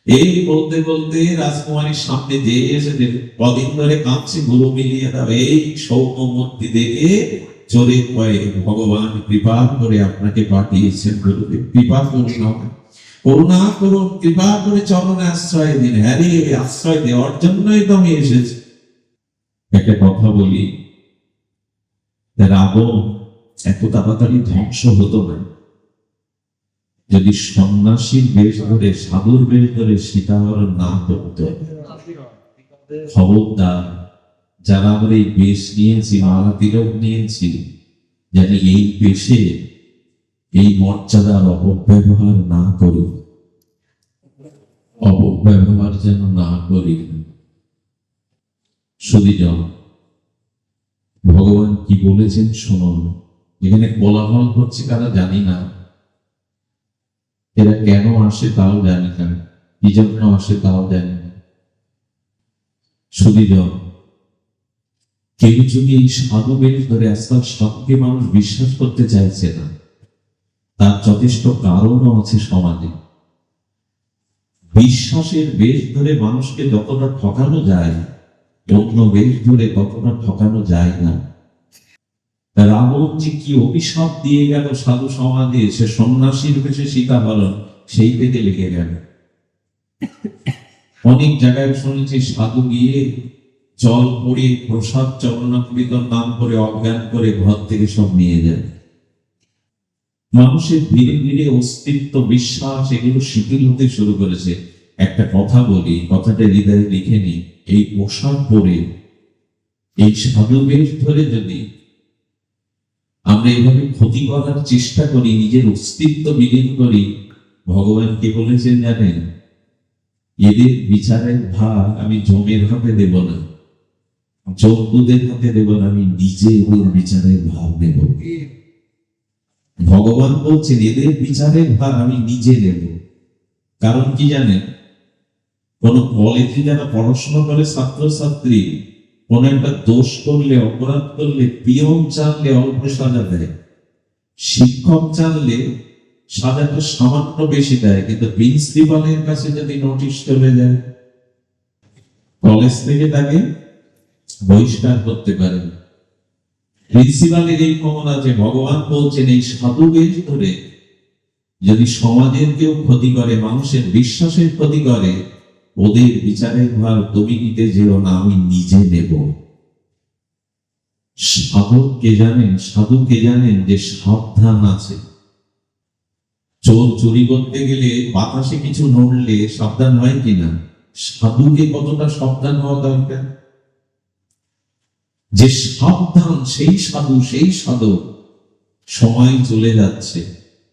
এই বলতে বলতে রাজকুমারীর সামনে যে এসে কদিন ধরে কাঁদছে, গুরু মিলিয়ে দাও। এই সৌম্য মূর্তি দেখে চোরের ভয়ে, ভগবান কৃপা করে আপনাকে পাঠিয়েছেন গুরুদেব, কৃপা করুন, করুণা করুন, কৃপা করে চরণে আশ্রয় দিন। হ্যাঁ রে, আশ্রয় দেওয়ার জন্যই তো আমি এসেছি। একটা কথা বলি, রাবণ এত তাড়াতাড়ি ধ্বংস হতো না যদি সন্ন্যাসীর বেশ ধরে, সাধুর বেশ ধরে সীতাহরণ না করত। খবরদার, যারা আমরা এই বেশ নিয়েছি, মালা তিলক নিয়েছি, জানি এই বেশে এই মর্যাদার অপব্যবহার না করি, অপব্যবহার যেন না করি। সুধীজন, ভগবান কি বলেছেন শুনুন। এখানে কোলাহল হচ্ছে কারা জানি না, এরা কেন আসে তাও জানি না, কি জন্য আসে তাও জানি না। সুধীজন, কেউ যদি এই সাধু বেশ ধরে আজকাল সাধুকে মানুষ বিশ্বাস করতে চাইছে না, তার যথেষ্ট কারণও আছে সমাজে। বিশ্বাসের বেশ ধরে মানুষকে যতটা ঠকানো যায়, অন্য বেশ ধরে ততটা ঠকানো যায় না। রাবণ যে কি অভিশাপ দিয়ে গেল সাধু সমাজে, সে সন্ন্যাসীর বেশে সীতাহরণ, সেই থেকে লেগে গেল। অনেক জায়গায় শুনেছি সাধু গিয়ে জল পড়িয়ে প্রসাদ চরণামৃতর নাম করে অজ্ঞান করে ঘর থেকে সব নিয়ে যায়। মানুষের ধীরে ধীরে অস্তিত্ব, বিশ্বাস এগুলো শিথিল হতে শুরু করেছে। একটা কথা বলি, কথাটা হৃদয়ে লিখে নি, এই পোশাক পরে এই সাধু বেশ ধরে যদি আমরা এভাবে ক্ষতি করার চেষ্টা করি, নিজের অস্তিত্ব বিলীন করি, ভগবান কি বলেছেন জানেন? এদের বিচারের ভার আমি জমের হাতে দেব না, চোদ্দদের হাতে দেব না, আমি নিজে ওর বিচারের ভার নেব। ভগবান বলছেন এদের বিচারের ভার আমি নিজে নেব। কারণ কি জানেন? কোন কলেজে যারা পড়াশোনা করে ছাত্রছাত্রী কোন একটা দোষ করলে, অপরাধ করলে, পিয়ন জানলে অল্প সাজা দেয়, শিক্ষক জানলে সাজাটা সামান্য বেশি দেয়, কিন্তু প্রিন্সিপালের কাছে যদি নোটিশ চলে যায়, কলেজ থেকে তাকে বহিষ্কার করতে পারে। প্রিন্সিপালের এই ক্ষমতা আছে। ভগবান বলছেন এই সাধু বেশ ধরে যদি সমাজের কেউ ক্ষতি করে, মানুষের বিশ্বাসের ক্ষতি করে, ওদের বিচারের ভার তুমি নিতে যেও না, আমি নিজে নেব। সাধক কে জানেন? সাধু কে জানেন? যে সাবধান আছে। চোর চুরি করতে গেলে বাতাসে কিছু নড়লে সাবধান হয় কিনা? সাধুকে কতটা সাবধান হওয়া দরকার। যে সাবধান সেই সাধু, সেই সাধক। সময় চলে যাচ্ছে,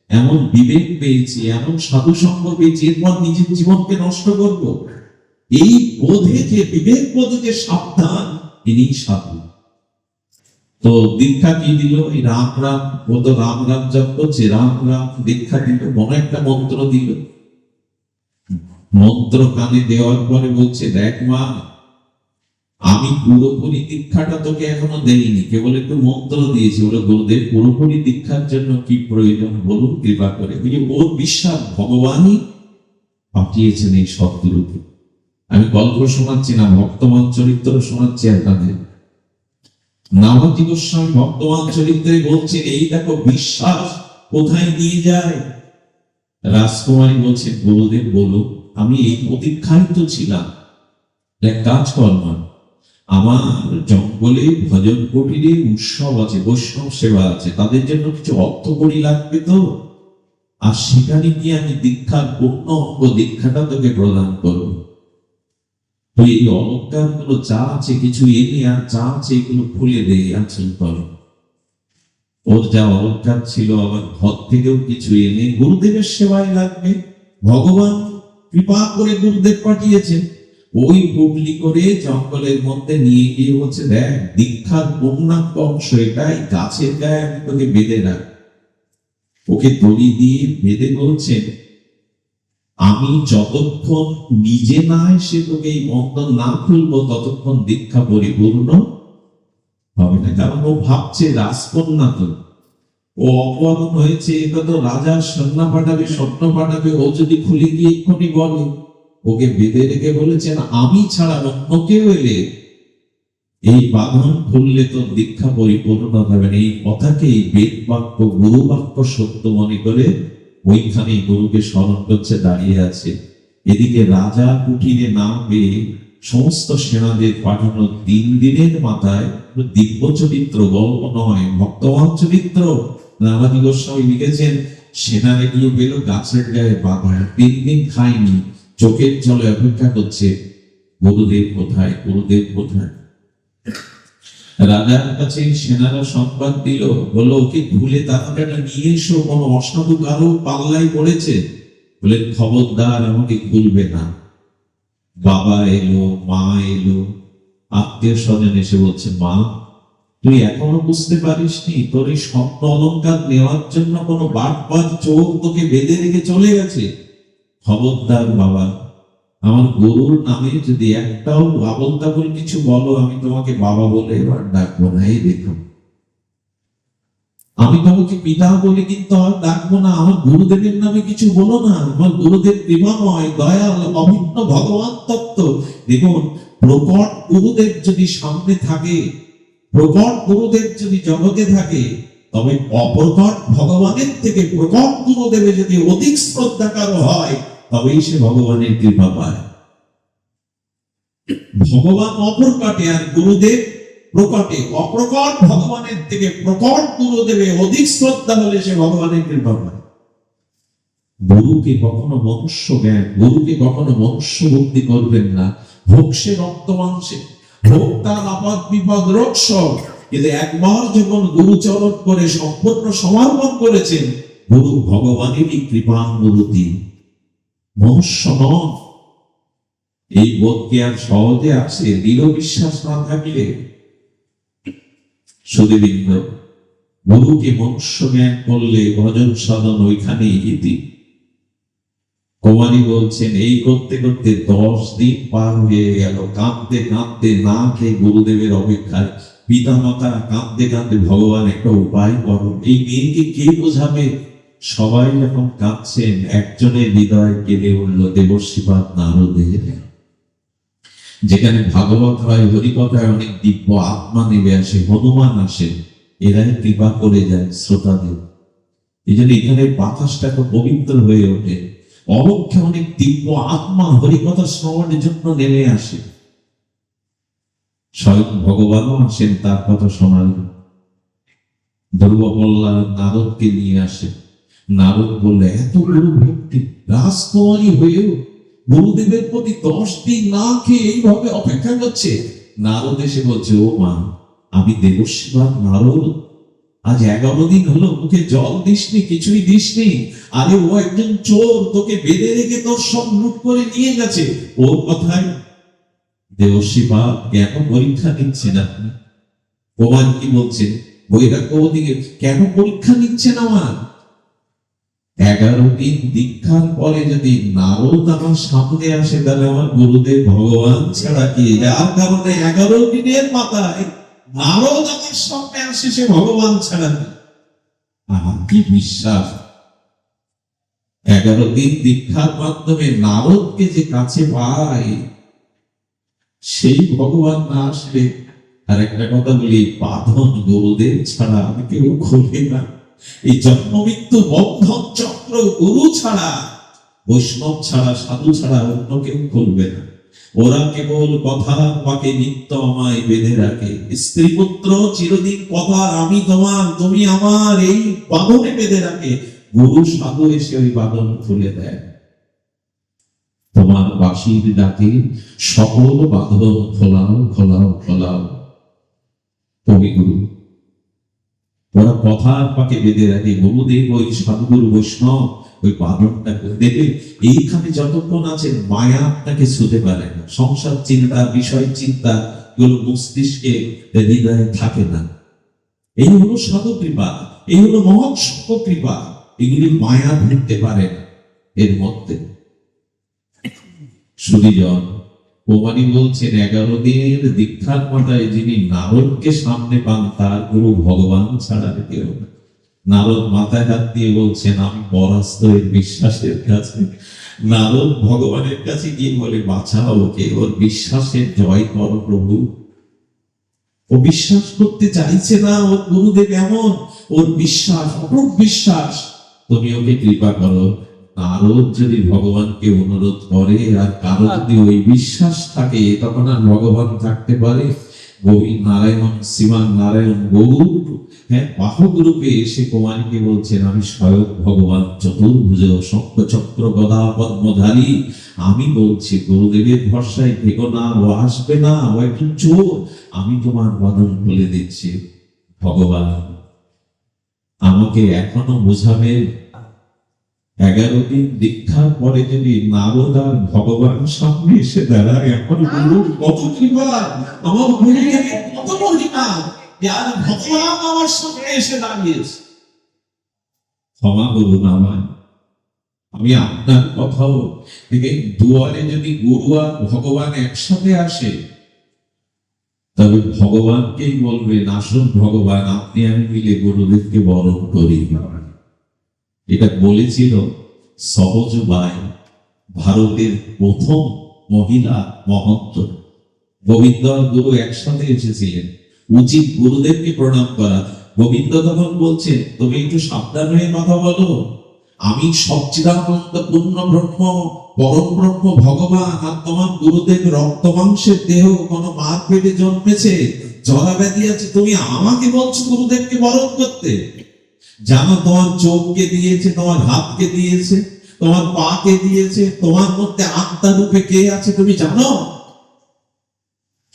এমন বিবেক পেয়েছি, এমন সাধু সঙ্গ পেয়েছি, এরপর নিজের জীবনকে নষ্ট করব, এই বোধে, যে বিবেক বোধে যে সাবধান, ইনি সাধু। তো দীক্ষা কি দিল? এই রাম রাম, ও তো রাম রাম জপ করছে, রাম রাম দীক্ষা দিল, মনে একটা মন্ত্র দিল। মন্ত্র কানে দেওয়ার পরে বলছে, দেখ মা, আমি পুরোপুরি দীক্ষাটা তোকে এখনো দেইনি, কেবল একটু মন্ত্র দিয়েছি। বলে, গুরুদেব পুরোপুরি দীক্ষার জন্য কি প্রয়োজন বলুন কৃপা করে। ওর বিশ্বাস ভগবানই পাঠিয়েছেন এই সদ্গুরুকে। আমি গল্প শোনাচ্ছি না, ভক্তমান চরিত্র শোনাচ্ছি আপনাদের। নাভাতি গোস্বামী ভক্তমান চরিত্রে বলছেন, এই দেখো বিশ্বাস কোথায় নিয়ে যায়। রাজকুমারী বলছে, গুরুদেব বলুন, আমি এই প্রতীক্ষায় তো ছিলাম। এক কাজ কর মা, আমার জঙ্গলে ভজন কুটিরে উৎসব আছে, বৈষ্ণব সেবা আছে, তাদের জন্য কিছু অর্থ করি লাগবে তো, আর সেখানে গিয়ে আমি দীক্ষার পূর্ণ অঙ্গ দীক্ষাটা তোকে প্রদান করবো। তো এই অলঙ্কার গুলো যা আছে কিছু এনে, আর যা আছে এগুলো খুলে দেয় আচল করো। ওর যা অলঙ্কার ছিল, আবার ঘর থেকেও কিছু এনে গুরুদেবের সেবায় লাগবে। ভগবান কৃপা করে গুরুদেব পাঠিয়েছেন। ওই পুটলি করে জঙ্গলের মধ্যে নিয়ে গিয়ে বলছে, দেখ দীক্ষার পূর্ণাঙ্গ অংশ এটাই, গাছের গায়ে আমি তোকে বেঁধে রাখ। ওকে দড়ি দিয়ে বেঁধে বলছেন, আমি যতক্ষণ নিজে না এসে তোকে এই বন্ধন না খুলবো, ততক্ষণ দীক্ষা পরিপূর্ণ হবে না। কারণ ও ভাবছে রাজকন্যা তো, ও অপহরণ হয়েছে, এটা তো রাজার সন্না পাঠাবে, স্বপ্ন পাঠাবে। ও যদি খুলে গিয়ে এক্ষুনি বলে, ওকে বেঁধে রেখে বলেছেন, আমি ছাড়া অন্য কেউ এলে এই বাঁধন খুললে তো দীক্ষা পরিপূর্ণ হবে না। এই কথাকে বেদ বাক্য, গুরু বাক্য সত্য মনে করে ওইখানে গুরুকে স্মরণ করছে, দাঁড়িয়ে আছে। এদিকে রাজা কুটিরে না পেয়ে সমস্ত সেনাদের পাঠানো 3 দিনের মাথায় দিব্য চরিত্র, গল্প নয়, ভক্তবান চরিত্র। নাভাতি গোস্বামী লিখেছেন, সেনারে গিয়ে পেল গাছের গায়ে বাঁধা, 3 দিন খায়নি, চোখের জলে অপেক্ষা করছে, গুরুদেব কোথায়, গুরুদেব কোথায়। রাজার কাছে সেনারা সংবাদ দিল, বলল ওকে ভুলে তাড়াতাড়ি নিয়ে এসো, কোনো অসাধু কারো পাল্লাই পড়েছে। বলে খবরদার, আমাকে ভুলবে না। বাবা এলো, মা এলো, আত্মীয় স্বজন এসে বলছে, মা তুই এখনো বুঝতে পারিসনি, তোর এই স্বপ্ন অলংকার নেওয়ার জন্য কোনো বাটপার চোখ তোকে বেঁধে রেখে চলে গেছে। খবরদার বাবা, আমার গরুর নামে যদি একটাও আবল তাবল কিছু বলো, আমি তোমাকে বাবা বলে এবার ডাকবো না। এই দেখো, আমি তোমাকে পিতা বলে কিন্তু আর ডাকবো না। আমার গুরুদেবের নামে কিছু বলো না। আমার গুরুদেব কৃপাময়, দয়াল, অভিন্ন ভগবান তত্ত্ব। দেখুন, প্রকট গুরুদেব যদি সামনে থাকে, প্রকট গুরুদেব যদি জগতে থাকে, তবে অপ্রকট ভগবানের থেকে প্রকট গুরুদেবে যদি অধিক শ্রদ্ধাকার হয়, তবেই সে ভগবানের কৃপা পায়। ভগবান অপ্রকটে আর গুরুদেব প্রকটে। অপ্রকট ভগবানের থেকে প্রকট গুরুদেবে অধিক শ্রদ্ধা হলে সে ভগবানের কৃপা পায়। গুরুকে কখনো মনুষ্য জ্ঞান, গুরুকে কখনো মনুষ্য ভক্তি করবেন না। হোক সে রক্ত মাংসে, হোক তার আপদ বিপদ রোগ সব, কিন্তু একবার যখন গুরুচরণ করে সম্পূর্ণ সমর্পণ করেছেন, গুরু ভগবানেরই কৃপানুরতি, মনুষ্য নন। এই বোধ কি আর সহজে আসে? দৃঢ় বিশ্বাস না থাকলে। সুধীবৃন্দ, গুরুকে মনুষ্য জ্ঞান করলে ভজন সাধন ওইখানেই ইতি। কুমারী বলছেন, এই করতে করতে 10 দিন পার হয়ে গেল, কাঁদতে কাঁদতে না খেয়ে গুরুদেবের অপেক্ষায়। পিতা মাতা কাঁদতে কাঁদতে, ভগবান একটা উপায় করো, এই মেয়েকে কে বোঝাবে? সবাই যখন কাঁদছেন, একজনের হৃদয় কেঁদে উঠল, দেবর্ষিপাদ নারদের। যেখানে ভাগবত হয়, হরিকথায় অনেক দিব্য আত্মা নেমে আসে, হনুমান আসে, এরাই কৃপা করে যায় শ্রোতাদের। এই জন্য এখানে বাতাসটা খুব পবিত্র হয়ে ওঠে। অলক্ষে অনেক দিব্য আত্মা হরিকথা শ্রবণের জন্য নেমে আসে। স্বয়ং ভগবানও আসেন তার কথা শোনার। ধ্রুব প্রহ্লাদ নারদকে নিয়ে আসে। নারদ বললে, এত গুরু ভক্তি, রাজকুমারী হয়েও গুরুদেবের প্রতি 10 দিন না খেয়ে এইভাবে অপেক্ষা করছে। নারদ এসে বলছে, ও মা, আমি দেবর্ষিপাদ নারদ, আজ 11 দিন হলো মুখে জল দিসনি, কিছুই দিসনি। আরে ও একজন চোর, তোকে বেঁধে রেখে তোর সব লুট করে নিয়ে গেছে। ওর কথায় দেবর্ষিপাদ কেন পরীক্ষা নিচ্ছেন আপনি? ভগবান কি বলছেন? বৈরাগ্য ওদিকে, কেন পরীক্ষা নিচ্ছেন আমার? 11 দিন দীক্ষার পরে যদি নারদ আমার সামনে আসে, তাহলে আমার গুরুদেব ভগবান ছাড়া কি? যার কারণে 11 দিনের মাথায় নারদ আমার সামনে আসে, সে ভগবান ছাড়া কি? কি বিশ্বাস! 11 দিন দীক্ষার মাধ্যমে নারদকে যে কাছে পায়, সেই ভগবান না আসলে। আর একটা কথা বলি, বাঁধন গুরুদেব ছাড়া আমি কেউ খোলে না। এই জন্ম মৃত্যু বন্ধন চক্র গুরু ছাড়া, বৈষ্ণব ছাড়া, সাধু ছাড়া অন্য কেউ খুলবে না। ওরা কেবল কথা পাকে নিত্য আমায় বেঁধে রাখে। স্ত্রী পুত্র চিরদিন কথা, আমি তোমার তুমি আমার, এই বাঁধনে বেঁধে রাখে। গুরু সাধু এসে ওই বাঁধন খুলে দেয়। তোমার বাঁশির ডাকে সকল বাঁধন খোলাও খোলাও খোলাও। তুমি গুরু। ওরা কথার পাকে বেঁধে রাখে। গুরুদেব ওই সাধুগুরু বৈষ্ণব ওই বাঁধনটা করে দেবে। এইখানে যতক্ষণ আছে, মায়া আপনাকে ছুঁতে পারে না। সংসার চিন্তা, বিষয় চিন্তা, এগুলো মস্তিষ্কে, হৃদয়ে থাকে না। এই হলো সাধু কৃপা, এই হলো মহৎ কৃপা। এগুলি মায়া ধরতে পারে না এর মধ্যে। সুধীজন, কুমারী বলছেন, 11 দিনের দীক্ষার মাথায় যিনি নারদকে সামনে পান, তার গুরু ভগবান ছাড়া কেউ না। নারদ মাথায় হাত দিয়ে বলছেন, আমি পরাস্ত এর বিশ্বাসের কাছে। নারদ ভগবানের কাছে গিয়ে বলে, বাঁচাও ওকে, ওর বিশ্বাসের জয় করো প্রভু। ও বিশ্বাস করতে চাইছে না ওর গুরুদেব এমন, ওর বিশ্বাস, অটুট বিশ্বাস, তুমি ওকে কৃপা করো। নারদ যদি ভগবানকে অনুরোধ করে, আর কারো যদি ওই বিশ্বাস থাকে, তখন আর ভগবান থাকতে পারে? গোবিন্দ নারায়ণ, শ্রীমান নারায়ণ গৌর, হ্যাঁ, বাহক রূপে এসে কুমারীকে বলছেন, আমি স্বয়ং ভগবান, চতুর্ভুজ, শঙ্খ চক্র গদা পদ্মধারী, আমি বলছি গুরুদেবের ভরসায় থেকো না, ও আসবে না, ও একটু চোর। আমি তোমার বাঁধন খুলে দিচ্ছি। ভগবান আমাকে এখনো বোঝাবেন, 11 দিন দীক্ষার পরে যদি নারদ আর ভগবান সামনে এসে দাঁড়ায়, এখন গুরুর কত কৃপা, আমার গুরুদেবের কত মহিমা, যে আর ভগবান আমার সামনে এসে দাঁড়িয়েছে। ক্ষমা করুন আমায়, আমি আপনার কথাও থেকে দুয়ারে যদি গুরু আর ভগবান একসাথে আসে, তবে ভগবানকেই বলবেন, আসুন ভগবান, আপনি আমি মিলে গুরুদেবকে বরণ করি। এটা বলেছিল সহজবাই, ভারতের প্রথম মহিলা মহন্ত। গোবিন্দ আর গুরু একসাথে এসেছিলেন, উচিত গুরুদেবকে প্রণাম করা। গোবিন্দ তখন বলছেন, তুমি একটু সাবধান হয়ে কথা বলো, আমি সচ্চিদানন্দ পূর্ণ ব্রহ্ম, পরম ব্রহ্ম ভগবান, আর তোমার গুরুদেব রক্ত মাংসের দেহ, কোনো মার পেটে জন্মেছে, জরা ব্যাধি আছে, তুমি আমাকে বলছো গুরুদেবকে বরণ করতে? জানো তোমার চোখকে দিয়েছে, তোমার হাতকে দিয়েছে, তোমার পাকে দিয়েছে, তোমার মধ্যে আত্মা রূপে কে আছে তুমি জানো?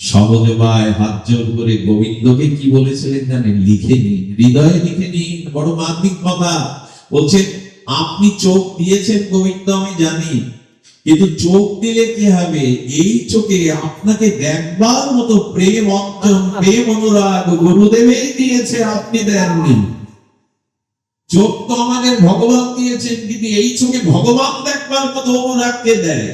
সহজবায় হাত জোর করে গোবিন্দকে কি বলেছিলেন জানেন? লিখে নিন, হৃদয়ে লিখে নিন। বড় মার্মিক কথা বলছেন, আপনি চোখ দিয়েছেন গোবিন্দ আমি জানি, কিন্তু চোখ দিলে কি হবে? এই চোখে আপনাকে দেখবার মতো প্রেম অঞ্জন, প্রেম অনুরাগ গুরুদেবই দিয়েছে, আপনি দেননি। চোখ তো আমাদের ভগবান দিয়েছেন, কিন্তু এই চোখে ভগবান দেখবার মতো অনুরাগকে দেয়।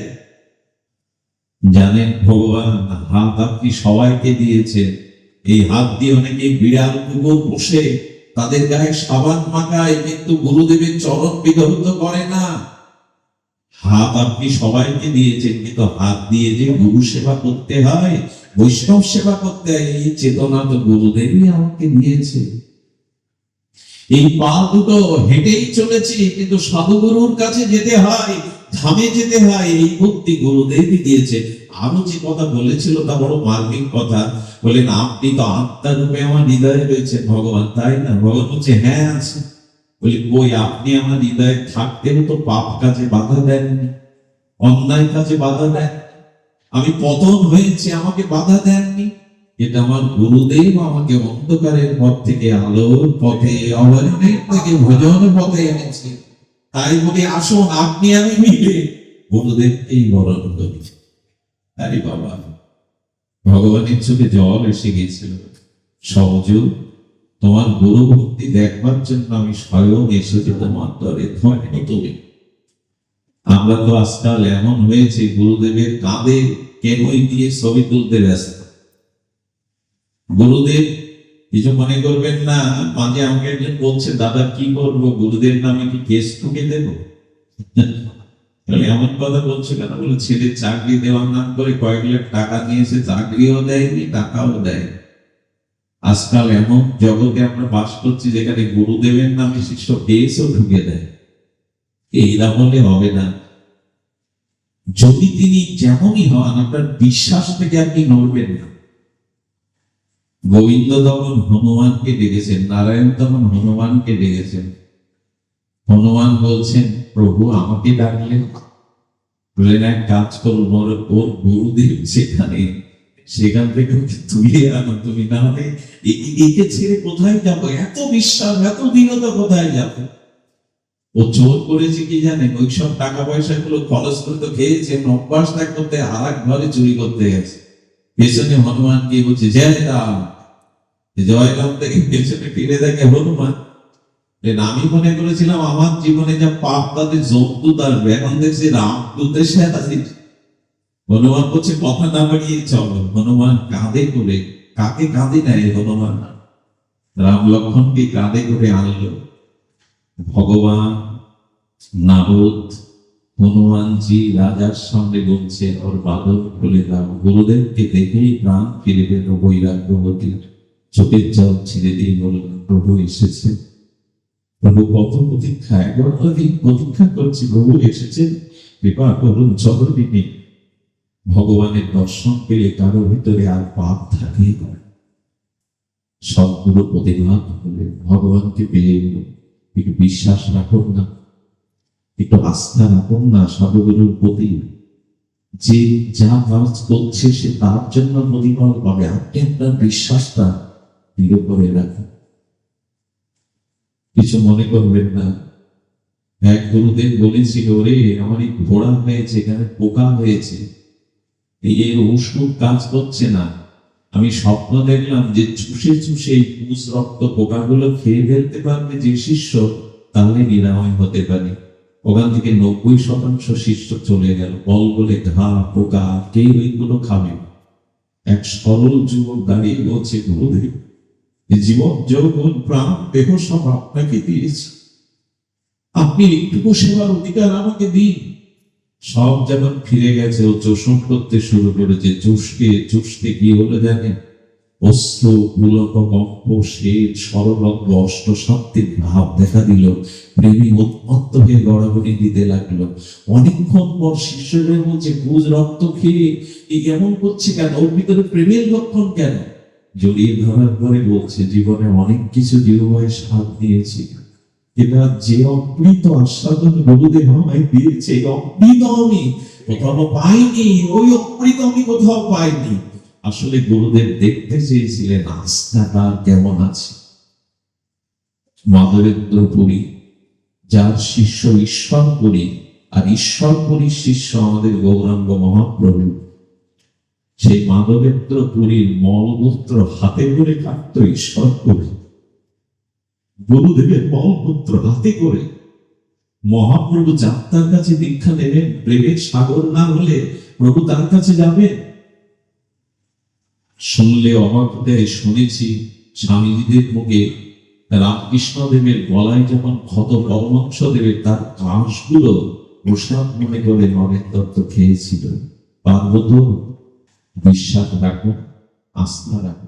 জানেন ভগবান হাত আপনি সবাইকে দিয়েছেন, এই হাত দিয়ে অনেকে বিড়াল কুকুর বসে তাদের গায়ে সাবান মাখায়, কিন্তু গুরুদেবের চরণ বিধৌত করে না। হাত আপনি সবাইকে দিয়েছেন, কিন্তু হাত দিয়ে যে গুরু সেবা করতে হয়, বৈষ্ণব সেবা করতে হয়, এই চেতনা তো গুরুদেবই আমাকে দিয়েছে। এই পা দুটো হেঁটেই চলেছি, কিন্তু সাধুগুরুর কাছে যেতে হয়, ধামে যেতে হয়, এই বুদ্ধি গুরুদেবই দিয়েছে। আরো যে কথা বলেছিল তা বড় মার্মিক কথা, বলেন আপনি তো আত্মা রূপে আমার হৃদয়ে রয়েছেন ভগবান, তাই না? ভগবান বলছে হ্যাঁ আছে। বলি কই, আপনি আমার হৃদয়ে থাকতেও তো পাপ কাজে বাধা দেননি, অন্যায় কাজে বাধা দেন, আমি পতন হয়েছে আমাকে বাধা দেননি। এটা আমার গুরুদেব আমাকে অন্ধকারের পথ থেকে আলোর পথে, অবরণের থেকে ভোজন পথে এনেছে। তাই বলি আসুন আপনি আমি মিলে গুরুদেবকেই বরণ করি। আরে বাবা, ভগবানের চোখে জল এসে গেছিল। সহজ, তোমার গুরু ভক্তি দেখবার জন্য আমি স্বয়ং এসেছি তোমার দরে, ধন্য তুমি। আমরা তো আজকাল এমন হয়েছে, গুরুদেবের কাঁধে কেনই দিয়ে ছবি তুলতে ব্যস্ত। গুরুদেব কিছু মনে করবেন না, মাঝে আমাকে একজন বলছে, দাদা কি করবো, গুরুদেব নামে কি কেস ঠুকে দেবো? এমন কথা বলছে কেন? বলে ছেলে চাকরি দেওয়ার নাম করে কয়েক লাখ টাকা নিয়েছে, চাকরিও দেয়নি, টাকাও দেয়। আজকাল এমন জগতে আমরা বাস করছি যেখানে গুরুদেবের নামে শিষ্য কেসও ঢুকে দেয়। এইরা বলে হবে না। যদি তিনি যেমনই হন, আপনার বিশ্বাস থেকে আপনি নড়বেন না। গোবিন্দ তখন হনুমানকে ডেকেছেন, নারায়ণ তখন হনুমানকে ডেকেছেন। হনুমান বলছেন, প্রভু আমাকে ডাকলেন? বললেন এক কাজ করুন, ওর গুরুদেব যেখানে, সেখান থেকে ওকে তুলে আনো, তুমি না হলে একে ছেড়ে কোথায় যাবো? এত বিশ্বাস, এত দৃঢ়তা কোথায় যাবো? ও চোর করেছে কি জানেন? ওই সব টাকা পয়সা গুলো খরচ করে তো খেয়েছে, অভ্যাস ত্যাগ করতে আর এক ঘরে চুরি করতে গেছে। পেছনে হনুমান গিয়ে বলছে জয় রাম। জয় রাম থেকে পেছনে ফিরে দেখে হনুমান। আমি মনে করেছিলাম আমার জীবনে যা পাপ তাদের জমদূত আসবে, এখন দেখছি রামদূত এসে আছে। হনুমান বলছে কথা না বাড়িয়ে চলো। হনুমান কাঁধে করে, কাকে কাঁধে নেয় হনুমান? রাম লক্ষ্মণকে কাঁধে করে আনলো। ভগবান নারদ হনুমানজি রাজার সামনে বলছে, ওর বাদল খুলে দাও। গুরুদেবকে দেখেই প্রাণ ফিরে পেল বৈরাগ্যবতীর, চোখের জল ছিঁড়ে দিয়ে বললেন, প্রভু এসেছে। প্রভু কত প্রতীক্ষা, 11 দিন প্রতীক্ষা করছি, প্রভু এসেছেন, কৃপা করুন চরণে। ভগবানের দর্শন পেলে কারো ভিতরে আর পাপ থাকে না। সবগুলো প্রতিবাদ হলে ভগবানকে পেয়ে গেল। একটু বিশ্বাস রাখুন না, একটু আস্থা রাখুন না সাধুগুরুর প্রতি। যে যা কাজ করছে সে তার জন্য প্রতিফল পাবে। আপনি আপনার বিশ্বাসটা দৃঢ় করে রাখুন, কিছু মনে করবেন না। এক গুরুদেব বলেছিল, ওরে আমার এই ঘোড়া হয়েছে, এখানে পোকা হয়েছে, এর ওষুধ কাজ করছে না। আমি স্বপ্ন দেখলাম যে চুষে চুষে এই পুষ রক্ত পোকাগুলো খেয়ে ফেলতে পারবে যে শিষ্য, তাহলে নিরাময় হতে পারে। ওখান থেকে 90% শিষ্য চলে গেল। বল বলে ঘা পোকা কে ওইগুলো খাবে? এক সরল যুবক দাঁড়িয়ে বলছে, গুরুদেব এই জীবন যৌবন প্রাণ দেহ সব আপনাকে দিয়েছি, আপনি একটুকু সেবার অধিকার আমাকে দিন। সব যখন ফিরে গেছে, ও চোষণ করতে শুরু করেছে। চুষতে কি হলো জানেন? অস্ত্র পুলক কম্প শ্বেত সরলঙ্গ অষ্টসাত্ত্বিক ভাব দেখা দিল। প্রেমী উন্মত্ত হয়ে গড়াগড়ি দিতে লাগলো। অনেকক্ষণ পর শিষ্যদের বলছে, পুজ রক্ত খেয়ে এই এমন করছে কেন? ওর ভিতরে প্রেমের লক্ষণ কেন? জড়িয়ে ধরার পরে বলছে, জীবনে অনেক কিছু জীবনে স্বাদ দিয়েছি, এটা যে অমৃত আস্বাদন গুরুদেব আমায় দিয়েছে, এই অমৃত আমি কোথাও পাইনি, ওই অমৃত আমি কোথাও পাইনি। আসলে গুরুদেব দেখতে চেয়েছিলেন আস্থাটা কেমন আছে। মাধবেন্দ্র পুরী, যার শিষ্য ঈশ্বরপুরী, আর ঈশ্বরপুরীর শিষ্য আমাদের গৌরাঙ্গ মহাপ্রভু, সেই মাধবেন্দ্র পুরীর মলমূত্র হাতে করে কাটত ঈশ্বরপুরী। গুরুদেবের মলমূত্র হাতে করে মহাপ্রভু যাত্রার কাছে দীক্ষা নেবেন। প্রেমের সাগর না হলে প্রভু তার কাছে যাবেন? শুনলে অবাক হতে শুনেছি স্বামীজিদের মুখে রামকৃষ্ণ দেবের গলায় যখন ক্ষত পরমাংশ দেবে, তার কাঁশগুলো প্রসাদ মনে করে নরেন দত্ত খেয়েছিল। পার্বত, বিশ্বাস রাখুন, আস্থা রাখুন।